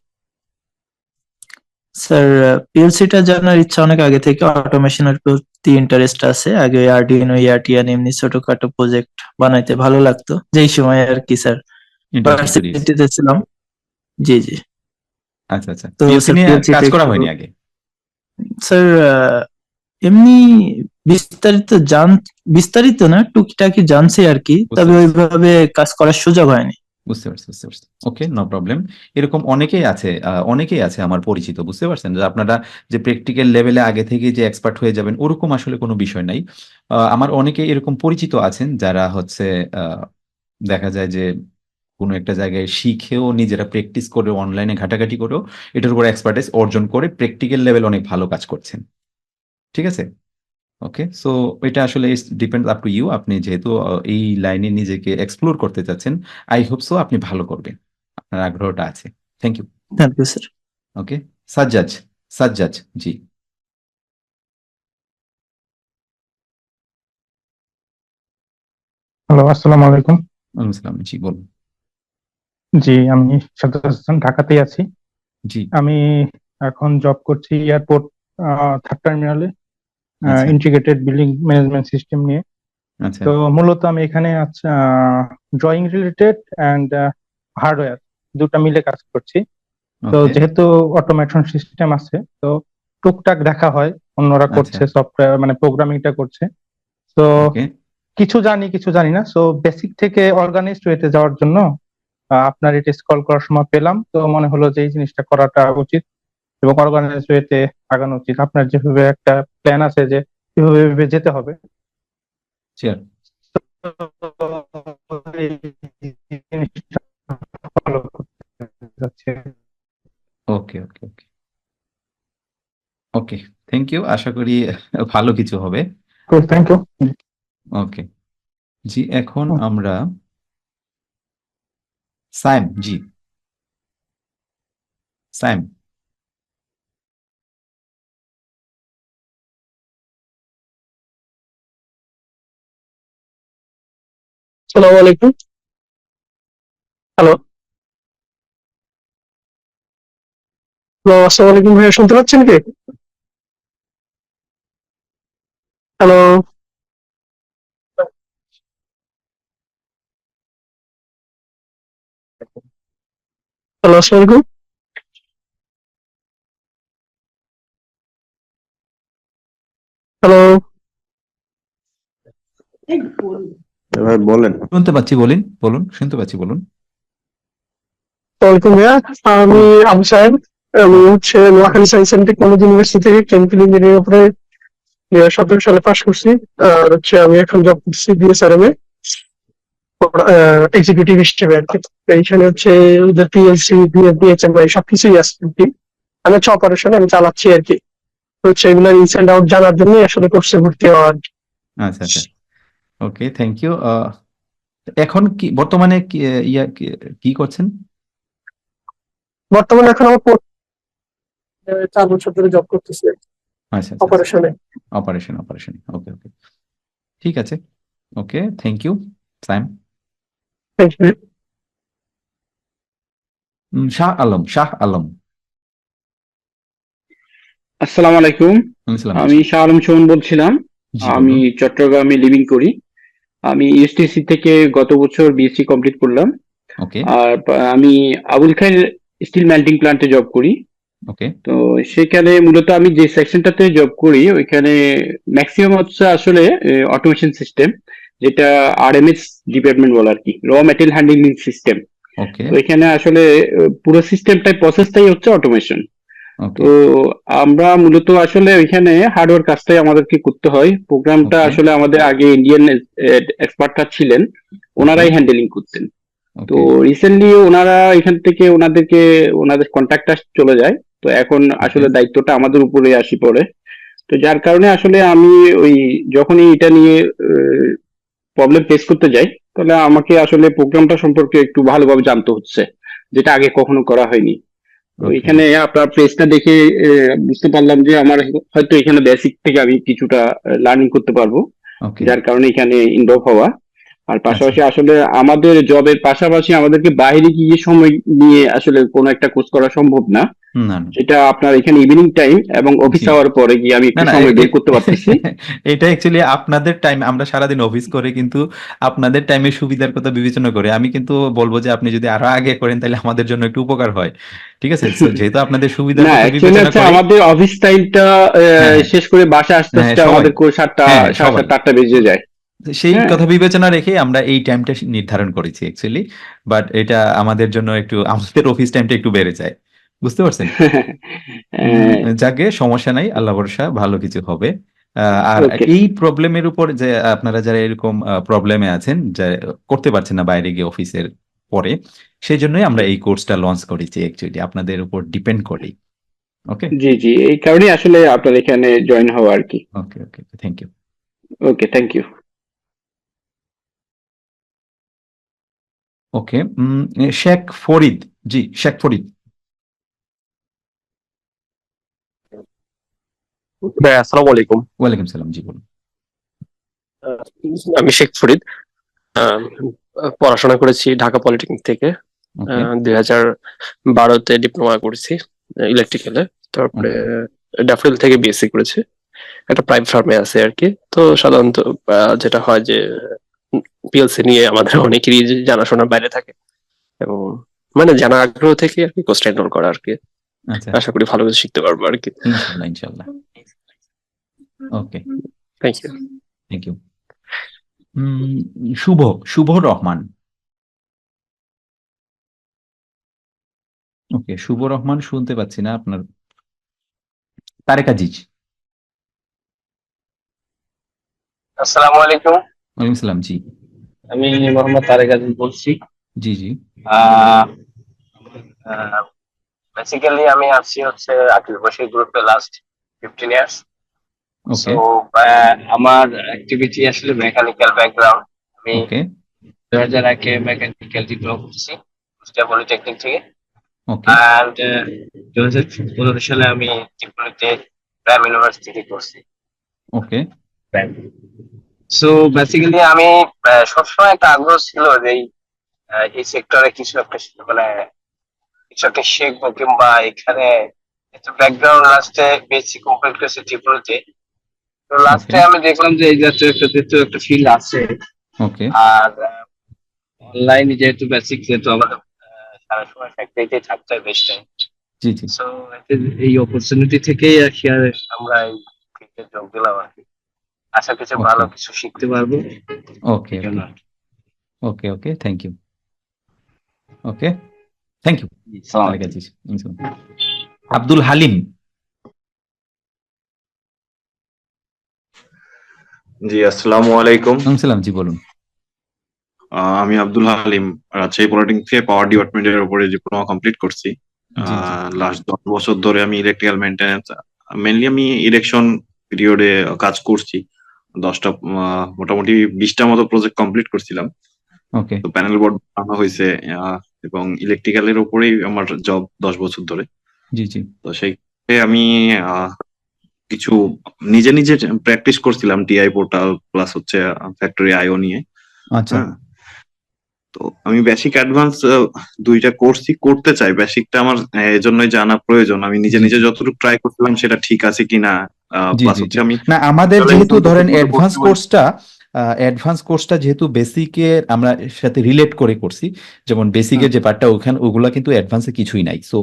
Sir পিএলসিটা জানার ইচ্ছা অনেক আগে থেকে, অটোমেশনের প্রতি ইন্টারেস্ট আছে। আগে আরডিনো, ইয়াটিয়ান এমনি ছোটখাটো প্রজেক্ট বানাইতে ভালো লাগতো যেই সময় আর কি স্যার ভার্সিটিতে ছিলাম। জি জি। আচ্ছা আচ্ছা, তো পিএলসি স্যার নিয়ে পিএলসি কাজ করা হয়নি আগে? স্যার এমনি বিস্তারিত না, টুকিটাকি জানছি আর কি, তবে ওইভাবে কাজ করার সুযোগ হয়নি। বুঝতে পারছি বুঝতে পারছি। ওকে, নো প্রবলেম। এরকম অনেকেই আছে আমার পরিচিত, বুঝতে পারছেন, যে আপনারা যে প্র্যাকটিক্যাল লেভেলে আগে থেকে যে এক্সপার্ট হয়ে যাবেন ওরকম আসলে কোনো বিষয় নাই। আমার অনেকে এরকম পরিচিত আছেন যারা হচ্ছে দেখা যায় যে কোনো একটা জায়গায় শিখেও নিজেরা প্র্যাকটিস করে অনলাইনে ঘাটাঘাটি করেও এটার উপর এক্সপার্টাইজ অর্জন করে প্র্যাকটিক্যাল লেভেল অনেক ভালো কাজ করছেন। ঠিক আছে, ওকে। সো এটা আসলে ডিপেন্ড আপ টু ইউ। আপনি যেহেতু এই লাইনে নিজেকে এক্সপ্লোর করতে চাচ্ছেন, আই হোপ সো আপনি ভালো করবেন, আপনার আগ্রহটা আছে। Thank you. Thank you sir. Okay, Sajjad, Sajjad ji. Hello, আসসালামু আলাইকুম। ওয়ালাইকুম আসসালাম, জি বলুন। জি, আমি সাজ্জাদ হাসান, ঢাকাতেই আছি। জি। আমি এখন জব করছি এয়ারপোর্ট থার্ড টার্মিনালে, আচ্ছা ইন্টিগ্রেটেড বিল্ডিং ম্যানেজমেন্ট সিস্টেম নিয়ে। আচ্ছা তো মূলত আমি এখানে ড্রয়িং রিলেটেড অ্যান্ড হার্ডওয়্যার দুটো মিলে কাজ করছি। তো ওকে যেহেতু অটোমেশন সিস্টেম আছে, তো টুকটাক দেখা হয়, অন্যরা আচ্ছা করছে সফটওয়্যার মানে প্রোগ্রামিংটা করছে। তো ওকে কিছু জানি কিছু জানি না, সো বেসিক থেকে অর্গানাইজড ওয়েতে যাওয়ার জন্য আপনার এটা স্ক্রল করার সময় পেলাম, তো মনে হলো যে এই জিনিসটা করাটা উচিত এবং অর্গানাইজড ওয়েতে আগানো উচিত। আপনার যেভাবে একটা প্ল্যান আছে যে কিভাবে এভাবে যেতে হবে, শিওর তো এই জিনিসটা follow করতে যাচ্ছি। ওকে okay okay okay thank you, আশা করি ভালো কিছু হবে। Thank you. ওকে জি, এখন আমরা সাইম, জি সাইম। আসসালামু আলাইকুম। হ্যালো, হ্যালো, আসসালামু আলাইকুম ভাইয়া, শুনতে পাচ্ছেন কি? হ্যালো, হ্যালো, আসসালামু আলাইকুম। হ্যালো, ভাই বলেন। শুনতে পাচ্ছি, বলুন শুনতে পাচ্ছি, বলুন। ওয়ালাইকুম ভাইয়া, আমি আবু সাহেব। আমি হচ্ছে Noakhali science and technology university থেকে কেমিক্যাল ইঞ্জিনিয়ারিং উপরে 2017 সালে পাশ করছি। আর হচ্ছে আমি এখন জব করছি বিএসআরএম এ এক্সিকিউটিভ হিসেবে আর কি। তো এইখানে হচ্ছে ওদের পিএলসি বিএফডি এইচএমআই সবকিছুই আছে আর কি। আমি হচ্ছে অপারেশন আমি চালাচ্ছি আর কি। তো হচ্ছে এগুলোর ইনস এন্ড আউট জানার জন্য আসলে কোর্সে ভর্তি হওয়া আর কি। আচ্ছা আচ্ছা ওকে থ্যাংক ইউ। এখন কি বর্তমানে কি করছেন? বর্তমানে এখন আমার 4 বছর ধরে জব করতেছি আচ্ছা আচ্ছা অপারেশনে। অপারেশন ওকে ওকে ঠিক আছে okay thank you Saim. Thank you. Shah Alam. আসসালামু আলাইকুম। আসসালাম আমি শাহ আলম সুমন বলছিলাম। জি আমি বলুন। চট্টগ্রামে লিভিং করি। আমি ইউএসটিসি থেকে গত বছর বিএসসি কমপ্লিট করলাম। ওকে আর আমি আবুল খায়ের স্টিল মেল্টিং প্ল্যান্টে জব করি। ওকে তো সেখানে মূলত আমি যে সেকশনটাতে জব করি ওইখানে ম্যাক্সিমাম হচ্ছে আসলে অটোমেশন সিস্টেম, যেটা আরএমএস ডিপার্টমেন্ট বলে আর কি, র ম্যাটেরিয়াল হ্যান্ডলিং সিস্টেম। ওকে তো এখানে আসলে পুরো সিস্টেমটাই প্রসেসটাই হচ্ছে অটোমেশন। ওকে তো আমরা মূলত আসলে ওইখানে হার্ডওয়্যার কাজটাই আমাদেরকে করতে হয়। প্রোগ্রামটা ওকে আসলে আমাদের আগে ইন্ডিয়ান এক্সপার্টরা ছিলেন, ওকে ওনারাই হ্যান্ডেলিং করতেন। তো ওকে রিসেন্টলি ওনারা এখান থেকে ওনাদের কন্ট্রাক্টটা চলে যায়। তো এখন ওকে আসলে দায়িত্বটা আমাদের উপরে আসি পড়ে। তো যার কারণে আসলে আমি ওই যখনই এটা নিয়ে প্রবলেম ফেস করতে যাই, তাহলে আমাকে আসলে প্রোগ্রামটা সম্পর্কে একটু ভালোভাবে জানতে হচ্ছে, যেটা আগে কখনো করা হয়নি। তো ওকে এখানে আপনার পেজটা দেখে বুঝতে পারলাম যে আমার হয়তো এখানে বেসিক থেকে আমি কিছুটা লার্নিং করতে পারবো, ওকে যার কারণে এখানে ইনভলভ হওয়া। আর আচ্ছা পাশাপাশি আসলে আমাদের জবের পাশাপাশি আমাদেরকে বাইরে গিয়ে সময় নিয়ে আসলে কোনো একটা কোর্স করা সম্ভব না, না না যেটা আপনার এখানে ইভিনিং টাইম এবং অফিস জি আওয়ার পরে গিয়ে আমি না একটু না সময় বের করতে পারতেছি। এটা অ্যাকচুয়ালি আপনাদের টাইম, আমরা সারাদিন অফিস করে কিন্তু আপনাদের টাইমের সুবিধার কথা বিবেচনা করে আমি কিন্তু বলবো যে আপনি যদি আরো আগে করেন তাহলে আমাদের জন্য একটু উপকার হয়। ঠিক আছে, So, যেহেতু আপনাদের সুবিধার না, কথা অ্যাকচুয়ালি বিবেচনা হচ্ছে করে আমাদের অফিস টাইমটা হ্যাঁ শেষ করে বাসা আসতে হ্যাঁ আসতে সবাই আমাদের 7টা হ্যাঁ সাড়ে সবাই 7টা 8টা বেজে যায়। সেই হ্যাঁ। কথা বিবেচনা রেখে আমরা এই টাইমটা নির্ধারণ করেছি অ্যাকচুয়ালি, বাট এটা আমাদের জন্য একটু আমাদের অফিস টাইমটা একটু বেড়ে যায়, বুঝতে পারছেন? যাকে সমস্যা নাই, আল্লাহ ভরসা ভালো কিছু হবে। আর ওকে। এই প্রবলেমের উপর যে আপনারা যারা এরকম প্রবলেমে আছেন যে করতে পারছেন না বাইরে গিয়ে অফিসের পরে, সেই জন্যই আমরা এই কোর্সটা লঞ্চ করেছি অ্যাকচুয়ালি আপনাদের উপর ডিপেন্ড করেই। ওকে জি জি, এই কারণেই আসলে আপনার এখানে জয়েন হওয়া আর কি। Okay okay thank you. Okay, thank you. Okay Sheikh Farid, জি শেখ ফরিদ। ভাই আসসালামু আলাইকুম। ওয়ালাইকুম সালাম, জি বলুন। আমি শেখ ফরিদ। আহ, পড়াশোনা করেছি ঢাকা পলিটেকনিক থেকে। ওকে 2012-তে ডিপ্লোমা করেছি ইলেকট্রিক্যালে। তারপরে ড্যাফোডিল থেকে বিএসসি করেছি। একটা প্রাইভেট ফার্মে আছে আর কি। তো সাধারণত যেটা হয় যে পিএলসি নিয়ে আমাদের অনেকেরই জানাশোনার বাইরে থাকে এবং মানে জানার আগ্রহ থেকে আর কি কোর্সটা এনরোল করা আর কি। আচ্ছা আশা করি ভালো কিছু শিখতে পারবো আর কি। ইনশাল্লাহ ইনশাল্লাহ। Okay thank you. Thank you. Shuvo Shuvo Rahman. Okay Shuvo Rahman শুনতে পাচ্ছি না আপনার। তারেক আজিজ। আসসালামু আলাইকুম, ওয়ালাইকুম সালাম। জি আমি মোহাম্মদ তারেক আজিজ বলছি। জি জি বেসিক্যালি আমি আছি হচ্ছে আকিল বশির গ্রুপে লাস্ট 15 ইয়ার্স। সো ওকে আমার অ্যাক্টিভিটি আসলে মেকানিক্যাল ব্যাকগ্রাউন্ড। আমি ওকে 2001-এ মেকানিক্যাল ডিপ্লোমা করছি কুষ্টিয়া পলিটেকনিক থেকে। ওকে অ্যান্ড 2015 সালে আমি ত্রিপুরাতে প্রাইম ইউনিভার্সিটি করছি। ওকে সো বেসিক্যালি আমি সবসময় একটা আগ্রহ ছিল যে এই সেক্টরে কিছু একটা মানে কিছু একটা শিখবো, কিংবা এখানে একটা ব্যাকগ্রাউন্ড লাস্টে বেসিক কমপ্লিট করেছি ত্রিপুরাতে। তো লাস্টে আমি দেখলাম যে এই জাতীয় একটা ফিল্ড আছে। ওকে আর অনলাইনে যেহেতু বেসিক, যেহেতু আমাদের সারা সময় ফ্যাক্টরিতে থাকতে হয় বেশ টাইম। জি জি সো এই অপরচুনিটি থেকেই আর কি আমরা এই ফিল্ডে যোগ দিলাম আর কি। আশা কিছু ভালো কিছু শিখতে পারবো। Okay okay okay thank you. Okay thank you Tarek Aziz. Abdul Halim. জি আসসালামু আলাইকুম। সালাম। জি বলুন। আমি আব্দুল হালিম, রাজশাহী পলিটেকনিক থেকে পাওয়ার ডিপার্টমেন্টের উপরে ডিপ্লোমা কমপ্লিট করছি। লাস্ট 10 বছর ধরে আমি ইলেকট্রিক্যাল মেইনটেনেন্স, মেইনলি আমি ইলেকশন পিরিয়ডে কাজ করছি। 10টা মোটামুটি 20টা মতো প্রজেক্ট কমপ্লিট করছিলাম। ওকে তো প্যানেল বোর্ড বানানো হয়েছে এবং ইলেকট্রিক্যালের উপরেই আমার জব 10 বছর ধরে। জি জি তো সেই আমি কিছু নিজে নিজে প্র্যাকটিস করছিলাম টিআই পোর্টাল প্লাস হচ্ছে ফ্যাক্টরি আইও নিয়ে। আচ্ছা তো আমি বেসিক অ্যাডভান্স দুইটা কোর্সই করতে চাই। বেসিকটা আমার এজন্যই জানা প্রয়োজন। আমি নিজে নিজে যতটুকু ট্রাই করছিলাম সেটা ঠিক আছে কিনা, জি প্লাস জি হচ্ছে আমি না আমাদের যেহেতু ধরেন অ্যাডভান্স কোর্সটা যেহেতু বেসিকের আমরা সাথে রিলেট করে করছি, যেমন বেসিকের যে পার্টটা ওগুলা কিন্তু অ্যাডভান্সে কিছুই নাই। সো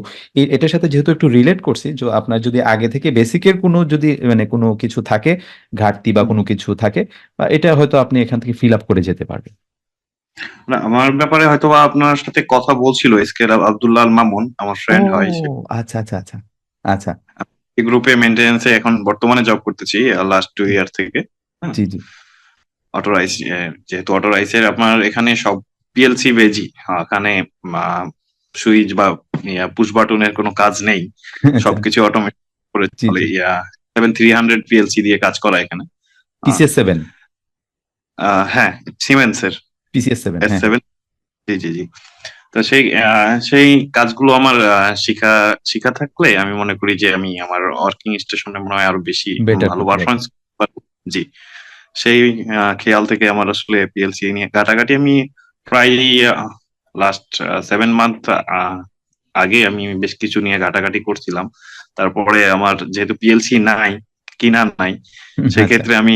এটার সাথে যেহেতু একটু রিলেট করছি, যে আপনার যদি আগে থেকে বেসিকের কোনো যদি মানে কোনো কিছু থাকে ঘাটতি বা কোনো কিছু থাকে, এটা হয়তো আপনি এখান থেকে ফিল আপ করে যেতে পারবেন। না, আমার ব্যাপারে হয়তো আপনার সাথে কথা বলছিল এসকের আব্দুল্লাহ আল মামুন, আমার ফ্রেন্ড হয় সে। আচ্ছা আচ্ছা আচ্ছা আচ্ছা এই গ্রুপে মেইনটেনেন্সে এখন বর্তমানে জব করতেছি লাস্ট 2 ইয়ার থেকে। জি জি অটোরাইজ, যেহেতু অটোরাইজের আপনার এখানে সব পিএলসি বেজি, এখানে সুইচ বা পুশ বাটনের কোনো কাজ নেই, সবকিছু অটোমেটিক করে চলে। 7300 পিএলসি দিয়ে কাজ করা এখানে। পিসিএস 7 হ্যাঁ সিমেন্সের পিসিএস 7 S7। জি জি জি। তো সেই কাজগুলো আমার শিখা থাকলে আমি মনে করি যে আমি আমার ওয়ার্কিং স্টেশনে মনে হয় আরো বেশি ভালো পারফরমেন্স। জি, সেই খেয়াল থেকে আমার আসলে পিএলসি নিয়ে ঘাটাঘাটি আমি প্রায় লাস্ট 7 মান্থ আগে আমি বেশ কিছু নিয়ে ঘাটাঘাটি করছিলাম। তারপরে আমার যেহেতু পিএলসি নাই, কিনা নাই, সেক্ষেত্রে আমি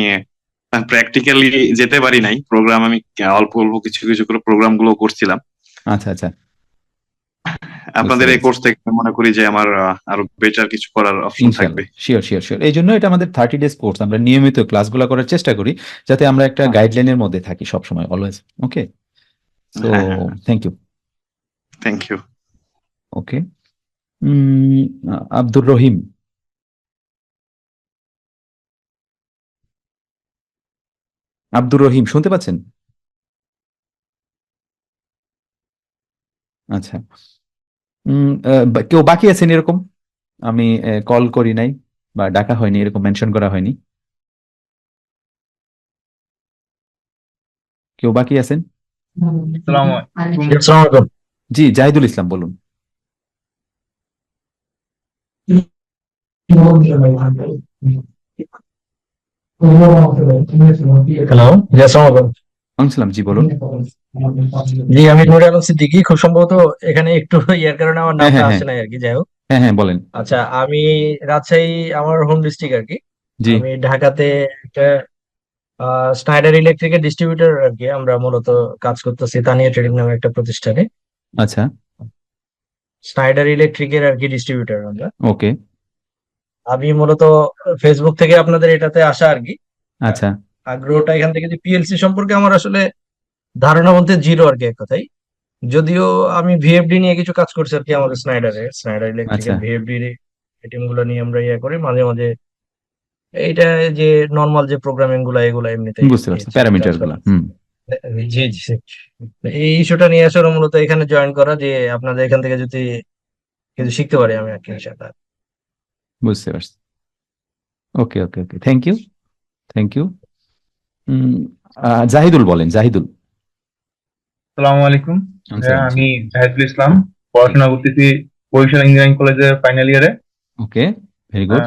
প্র্যাকটিক্যালি যেতে পারি নাই। প্রোগ্রাম আমি অল্প অল্প কিছু কিছু করে প্রোগ্রাম গুলো করছিলাম। আচ্ছা আচ্ছা আপনাদের এই কোর্স থেকে মনে করি যে আমার আরো বেটার কিছু করার অপশন থাকবে। Sure sure sure. এই জন্য এটা আমাদের 30 ডেজ কোর্স, আমরা নিয়মিত ক্লাসগুলো করার চেষ্টা করি যাতে আমরা একটা গাইডলাইনের মধ্যে থাকি সবসময়, always. Okay so thank you. Thank you. Okay Abdur Rahim. Abdur Rahim শুনতে পাচ্ছেন? আচ্ছা কেউ বাকি আছেন এরকম? আমি কল করি নাই বা ডাকা হয়নি, এরকম মেনশন করা হয়নি। কেউ বাকি আছেন? জি জাহিদুল ইসলাম বলুন। হ্যালো, আসসালাম। জি বলুন। জি আমি নুরে আলম সিদ্দিকী। খুব সম্ভবত এখানে একটু ইয়ার কারণে আমার নামটা আসে নাই আর কি, যাই হোক। হ্যাঁ হ্যাঁ বলেন। আচ্ছা, আমি রাজশাহী আমার হোম ডিস্ট্রিক্ট আর কি। জি আমি ঢাকাতে একটা স্নাইডার ইলেকট্রিকের ডিস্ট্রিবিউটর আর কি আমরা মূলত কাজ করতেছি, তানিয়া ট্রেডিং নামে একটা প্রতিষ্ঠানে। আচ্ছা স্নাইডার ইলেকট্রিকের আর কি ডিস্ট্রিবিউটর আমরা। ওকে, আমি মূলত ফেসবুক থেকে আপনাদের এটাতে আসা আর কি। আচ্ছা আগ্রহটা এখান থেকে, যে পিএলসি সম্পর্কে আমার আসলে ধারণা বলতে জিরো আর কি এক কথাই। যদিও আমি ভিএফডি নিয়ে কিছু কাজ করছি আর কি, আমাদের স্নাইডার ইলেকট্রিকের আচ্ছা, ভিএফডি আইটেম গুলো নিয়ে আমরা করি মাঝে মাঝে। এইটা যে নর্মাল যে প্রোগ্রামিং গুলো এগুলো এমনিতেই বুঝতে পারছি, প্যারামিটার গুলা। জি জি। এই ইস্যুটা নিয়ে আসলে মূলত এখানে জয়েন করা, যে আপনাদের এখান থেকে যদি কিছু শিখতে পারি আমি আর কি ইনশাআল্লাহ। বুঝতে পারছি। Okay okay okay, thank you thank you. Zahidul বলেন, জাহিদুল। আসসালামু আলাইকুম। আসসালাম। আমি জাহিদুল ইসলাম, পড়াশোনা করতেছি বরিশাল ইঞ্জিনিয়ারিং কলেজের ফাইনাল ইয়ারে। ওকে, ভেরি গুড।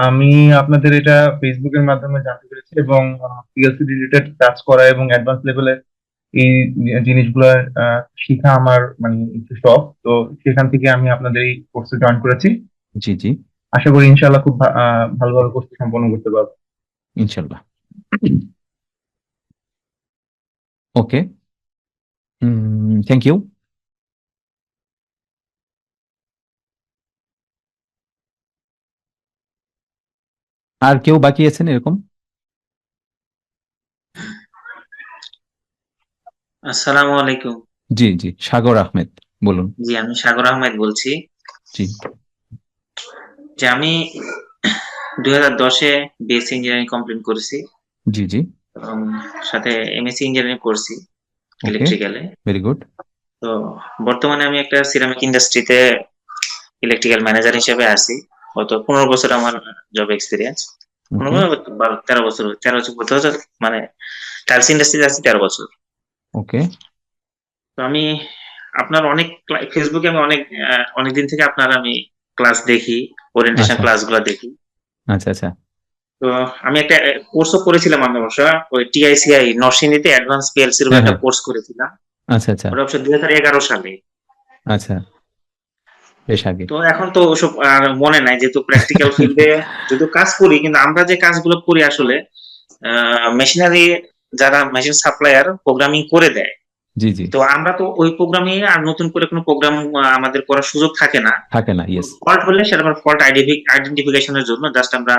আমি আপনাদের এটা ফেসবুকের মাধ্যমে জানতে পেরেছি এবং পিএলসি রিলেটেড কাজ করা এবং অ্যাডভান্স লেভেলে এই জিনিসগুলো শিখা আমার মানে একটু শখ। তো সেখান থেকে আমি আপনাদের এই কোর্সে জয়েন করেছি। জি জি, আশা করি ইনশাআল্লাহ খুব ভালোভাবে কোর্সটি সম্পন্ন করতে পারবো। ইনশাল্লাহ। Okay, thank you. আর কেউ বাকি আছেন এরকম? আসসালামু আলাইকুম। জি জি, সাগর আহমেদ বলুন। জি, আমি সাগর আহমেদ বলছি। জি যে আমি 2010-এ বিএসসি ইঞ্জিনিয়ারিং কমপ্লিট করেছি জি জি, এবং সাথে এমএসসি ইঞ্জিনিয়ারিং করছি ওকে, ইলেকট্রিক্যালে। Very good. তো বর্তমানে আমি একটা সিরামিক ইন্ডাস্ট্রিতে ইলেকট্রিক্যাল ম্যানেজার হিসেবে আছি। গত 15 বছর আমার জব এক্সপিরিয়েন্স। 13 বছর বলতে হচ্ছে, মানে টাইলস ইন্ডাস্ট্রিতে আছি 13 বছর। ওকে, তো আমি আপনার অনেক ফেসবুকে আমি অনেকদিন থেকে আপনার আমি ক্লাস দেখি, ওরিয়েন্টেশন আচ্ছা ক্লাসগুলো দেখি। আচ্ছা আচ্ছা, তো আমি একটা কোর্সও করেছিলাম, আমি অবশ্য ওই টিআইসিআই নরসিংদীতে অ্যাডভান্স পিএলসির হ্যাঁ একটা হ্যাঁ, কোর্স করেছিলাম। আচ্ছা আচ্ছা ওটা অবশ্য 2011 সালে। আচ্ছা, বেশ আগে। তো এখন তো ওসব আর মনে নাই, যেহেতু প্র্যাকটিক্যাল ফিল্ডে যদিও কাজ করি, কিন্তু আমরা যে কাজগুলো করি আসলে মেশিনারি যারা মেশিন সাপ্লায়ার প্রোগ্রামিং করে দেয়। জি জি, তো আমরা তো ওই প্রোগ্রামিং আর নতুন করে কোনো প্রোগ্রাম আমাদের করার সুযোগ থাকে না। থাকে না, ইয়েস। ফল্ট হলে সেটা আমরা ফল্ট আইডেন্টিফিকেশনের জন্য জাস্ট আমরা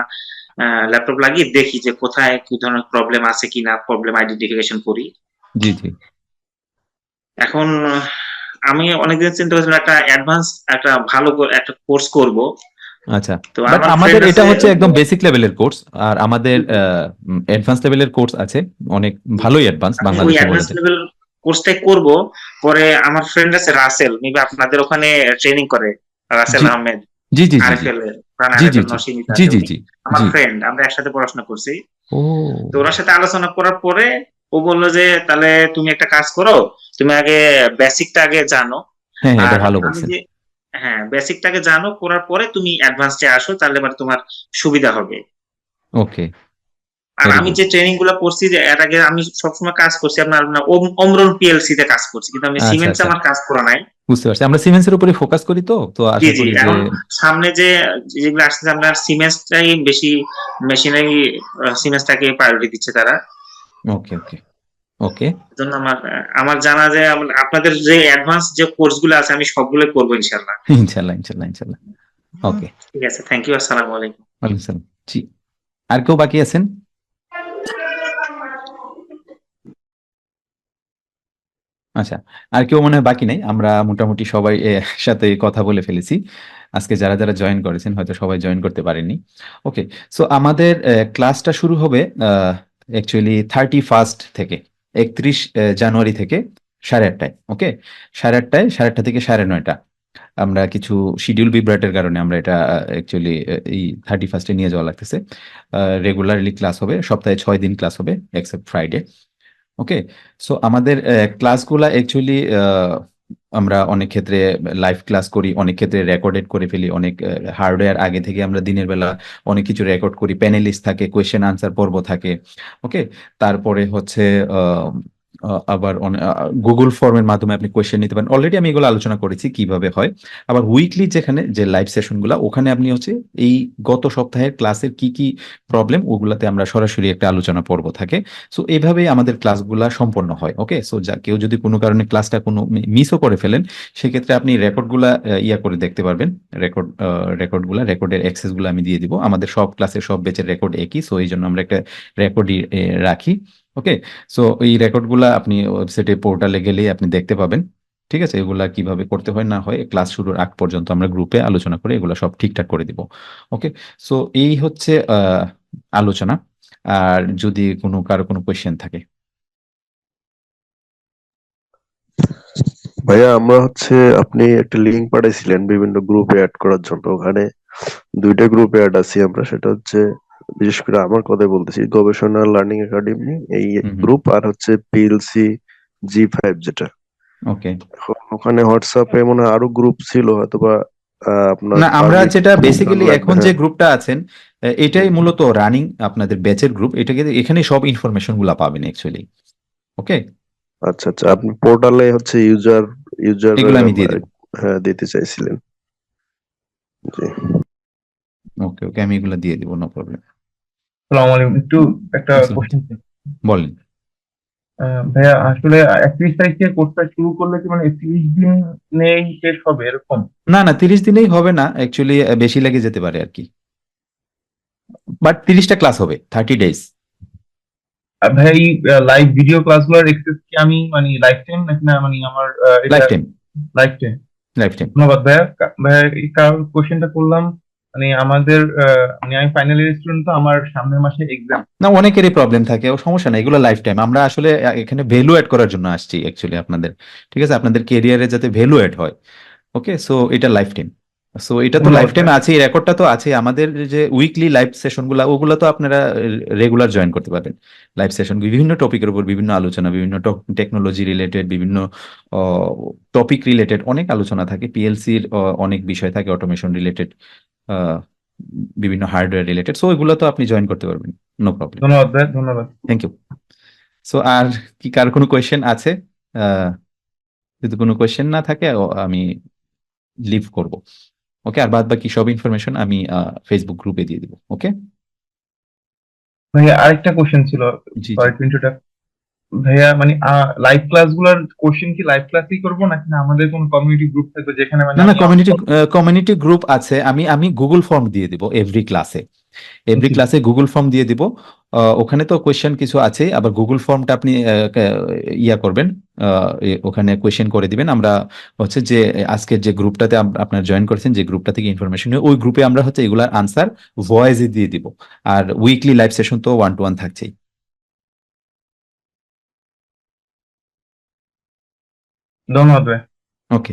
ল্যাপটপ লাগিয়ে দেখি যে কোথায় কি ধরনের প্রবলেম আছে কিনা, প্রবলেম আইডেন্টিফিকেশন করি। জি জি, এখন আমি অনেকদিন চিন্তা করেছিলাম একটা অ্যাডভান্স একটা ভালো একটা কোর্স করব। আচ্ছা, তো বাট আমার আমাদের ফ্রেন্ড এটা আছে, হচ্ছে একদম বেসিক লেভেলের কোর্স, আর আমাদের অ্যাডভান্স লেভেলের কোর্স আছে, অনেক ভালোই অ্যাডভান্স আমি ওই বাংলাদেশে বলা অ্যাডভান্স যায়। লেভেল কোর্সটাই করব। পরে আমার ফ্রেন্ড আছে রাসেল, মেবি আপনাদের ওখানে ট্রেনিং করে, রাসেল জি আহমেদ জি জি জি জি আরএফএল এর, জি জি জি নরসিংদীতে জি আছে জি উনি। জি আমার জি, ফ্রেন্ড, আমরা একসাথে পড়াশোনা করছি। ও তো ওনার সাথে আলোচনা করার পরে ও বললো যে তাহলে তুমি একটা কাজ করো, তুমি আগে বেসিকটা আগে জানো। হ্যাঁ হ্যাঁ, এটা আর ভালো আমি বলছেন। যে হ্যাঁ, বেসিকটাকে জানো, করার পরে তুমি অ্যাডভান্সে আসো, তাহলে মানে তোমার সুবিধা হবে। ওকে, আর ভেরি আমি গুড। যে ট্রেনিং গুলো করছি, যে এর আগে আমি সবসময় কাজ করছি আপনার অমরন পিএলসি তে কাজ করছি, কিন্তু আমি আচ্ছা সিমেন্টস আচ্ছা, আমার কাজ করা নাই। বুঝতে পারছি, আমরা সিমেন্সের উপরে ফোকাস করি, তো তো জি আশা জি, করি যে এখন সামনে যে যেগুলো আসছে আপনার সিমেন্টসটাই বেশি, মেশিনারি সিমেন্টসটাকে প্রায়োরিটি দিচ্ছে তারা। ওকে ওকে ওকে, জন্য আমার আমার জানা যে আপনাদের যে অ্যাডভান্স যে কোর্স গুলো আছে আমি সবগুলো করবো ইনশাল্লাহ। ইনশাল্লাহ ইনশাল্লাহ ইনশাল্লাহ। ওকে, ঠিক আছে, থ্যাংক ইউ, আসসালামু আলাইকুম। ওয়ালাইকুম আসসালাম। জি, আর কেউ বাকি আছেন? আচ্ছা, আর কেউ মনে হয় বাকি নেই, আমরা মোটামুটি সবাই সাথে কথা বলে ফেলেছি। আজকে যারা যারা জয়েন করেছেন হয়তো সবাই জয়েন করতে পারেননি। ওকে, সো আমাদের ক্লাসটা শুরু হবে অ্যাকচুয়ালি 31 থেকে, 31 জানুয়ারি থেকে 8:30টায়। ওকে, 8:30টায়, 8:30 থেকে 9:30। আমরা কিছু শিডিউল বিভ্রাটের কারণে আমরা এটা অ্যাকচুয়ালি এই 31 নিয়ে যাওয়া লাগতেছে। রেগুলারলি ক্লাস হবে, সপ্তাহে 6 দিন ক্লাস হবে এক্সেপ্ট ফ্রাইডে। ওকে, সো আমাদের ক্লাসগুলা অ্যাকচুয়ালি আমরা অনেক ক্ষেত্রে লাইভ ক্লাস করি, অনেক ক্ষেত্রে রেকর্ডেড করে ফেলি, অনেক হার্ডওয়্যার আগে থেকে আমরা দিনের বেলা অনেক কিছু রেকর্ড করি, প্যানেলিস্ট থাকে, কোয়েশ্চেন আনসার পর্ব থাকে। ওকে, তারপরে হচ্ছে আবার গুগল ফর্মের মাধ্যমে আপনি কোয়েশ্চেন নিতে পারেন। অলরেডি আমি এগুলো আলোচনা করেছি কিভাবে হয়। আবার উইকলি যেখানে যে লাইভ সেশনগুলো, ওখানে আপনি হচ্ছে এই গত সপ্তাহের ক্লাসের কি কি প্রবলেম, ওগুলাতে আমরা সরাসরি একটা আলোচনা পর্ব থাকে। সো এইভাবেই আমাদের ক্লাসগুলা সম্পন্ন হয়। ওকে, সো কেউ যদি কোনো কারণে ক্লাসটা কোনো মিসও করে ফেলেন, সেক্ষেত্রে আপনি রেকর্ডগুলা ইয়া করে দেখতে পারবেন। রেকর্ডের অ্যাক্সেসগুলো আমি দিয়ে দিব। আমাদের সব ক্লাসের সব ব্যাচের রেকর্ড একই, সো এই জন্য আমরা একটা রেকর্ডই রাখি। ওকে, সো এই রেকর্ডগুলা আপনি ওয়েবসাইটে পোর্টালে গেলেই আপনি দেখতে পাবেন। ঠিক আছে, এগুলা কিভাবে করতে হয় না হয় ক্লাস শুরুর আগ পর্যন্ত আমরা গ্রুপে আলোচনা করে এগুলো সব ঠিকঠাক করে দিব। ওকে, সো এই হচ্ছে আলোচনা। আর যদি কারো কোনো কোয়েশ্চেন থাকে। ভাইয়া আমরা হচ্ছে আপনি একটা লিংক পাঠাইছিলেন বিভিন্ন গ্রুপে অ্যাড করার জন্য, ওখানে 2টা গ্রুপে অ্যাড আছি আমরা। সেটা হচ্ছে বিশেষ করে আমার কথা বলতেছি, গবেষণা লার্নিং একাডেমি এই গ্রুপ, আর হচ্ছে পিএলসি G5 যেটা। ওকে, ওখানে হোয়াটসঅ্যাপে মনে হয় আরো গ্রুপ ছিল হয়তোবা আপনার না, আমরা permit যেটা প্রয়োজন বেসিক্যালি লাগবে। এখন যে হ্যাঁ, গ্রুপটা আছেন, এটাই মূলত রানিং আপনাদের ব্যাচের গ্রুপ। এটাকে এখানে সব ইনফরমেশন গুলা পাবেন অ্যাকচুয়ালি। ওকে, আচ্ছা আচ্ছা, আপনি পোর্টালে হচ্ছে ইউজার এগুলো আমি দিয়ে দেবো। হ্যাঁ দিতে চাইছিলেন। জি ওকে ওকে, আমি এগুলো দিয়ে দিব, নো প্রবলেম। আসসালামু আলাইকুম, একটু একটা কোশ্চেন বলেন। ভাইয়া, আসলে 31 তারিখ থেকে কোর্সটা শুরু করলে কি মানে 30 দিন নেই শেষ হবে এরকম? না না, 30 দিনেই হবে না, অ্যাকচুয়ালি বেশি লেগে যেতে পারে আর কি। বাট 30টা ক্লাস হবে, 30 ডেজ। আর ভাইয়া, এই লাইভ ভিডিও ক্লাসগুলোর এক্সেস কি আমি মানে লাইফ টাইম নাকি না, মানে আমার life time, life time? Life time. ধন্যবাদ ভাইয়া। ভাইয়া, এই কোশ্চেনটা করলাম মানে আমাদের মানে আমি ফাইনাল ইয়ার স্টুডেন্ট, তো আমার সামনের মাসে এক্সাম। না, অনেকেরই প্রবলেম থাকে, ও সমস্যা না, এগুলো লাইফ টাইম। আমরা আসলে এখানে ভ্যালু অ্যাড করার জন্য আসছি অ্যাকচুয়ালি আপনাদের। ঠিক আছে, আপনাদের কেরিয়ারে যাতে ভ্যালু অ্যাড হয়। ওকে, সো এটা লাইফ টাইম। সো এটা তো লাইফ টাইম আছে, রেকর্ডটা তো আছে। আমাদের যে উইকলি লাইভ সেশনগুলো, ওগুলো তো আপনারা রেগুলার জয়েন করতে পারবেন। লাইভ সেশন বিভিন্ন টপিকের উপর বিভিন্ন আলোচনা, বিভিন্ন টেকনোলজি রিলেটেড, বিভিন্ন টপিক রিলেটেড অনেক আলোচনা থাকে। পিএলসির অনেক বিষয় থাকে, অটোমেশন রিলেটেড, বিভিন্ন হার্ডওয়্যার রিলেটেড। সো এগুলো তো আপনি জয়েন করতে পারবেন, নো প্রবলেম। ধন্যবাদ ভাই, ধন্যবাদ। Thank you. সো আর কি কার কোনো কোয়েশ্চেন আছে? যদি কোনো কোয়েশ্চেন না থাকে আমি লিভ করব। ওকে, আর বাদ বাকি সব ইনফরমেশন আমি ফেসবুক গ্রুপে দিয়ে দিব। ওকে ভাইয়া, আরেকটা কোশ্চেন ছিল, জি সরি টু ইন্টারাপ্ট। ভাইয়া, মানে লাইভ ক্লাসগুলোর কোশ্চেন কি লাইভ ক্লাসই করব নাকি না আমাদের কোনো কমিউনিটি গ্রুপ থাকবে যেখানে মানে না না, আমি কমিউনিটি গ্রুপ আছে। আমি গুগল ফর্ম দিয়ে দিব এভরি ক্লাসে গুগল ফর্ম দিয়ে দিব। ওখানে তো কোয়েশ্চেন কিছু আছে, আবার গুগল ফর্মটা আপনি ইয়া করবেন, ওখানে কোয়েশ্চেন করে দিবেন। আমরা হচ্ছে যে আজকের যে গ্রুপটাতে আপনার জয়েন করেছেন, যে গ্রুপটা থেকে ইনফরমেশন নিয়ে, ওই গ্রুপে আমরা হচ্ছে এগুলার আনসার ভয়েসে দিয়ে দিব। আর উইকলি লাইভ সেশন তো 1-to-1 থাকছেই। ধন্যবাদ ভাই। Okay,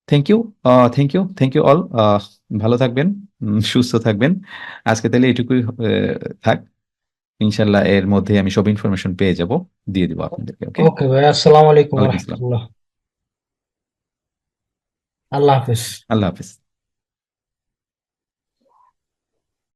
thank you, thank you all. ভালো থাকবেন, সুস্থ থাকবেন। আজকে তাহলে এটুকুই থাক। ইনশাল্লাহ এর মধ্যে আমি সব ইনফরমেশন পেয়ে যাব, দিয়ে দিব আপনাদেরকে। ওকে ওকে ভাই, আসসালামু আলাইকুম ওয়ালাইকুম আসসালাম। রাহমাতুল্লাহ। আল্লাহ হাফেজ। আল্লাহ হাফেজ।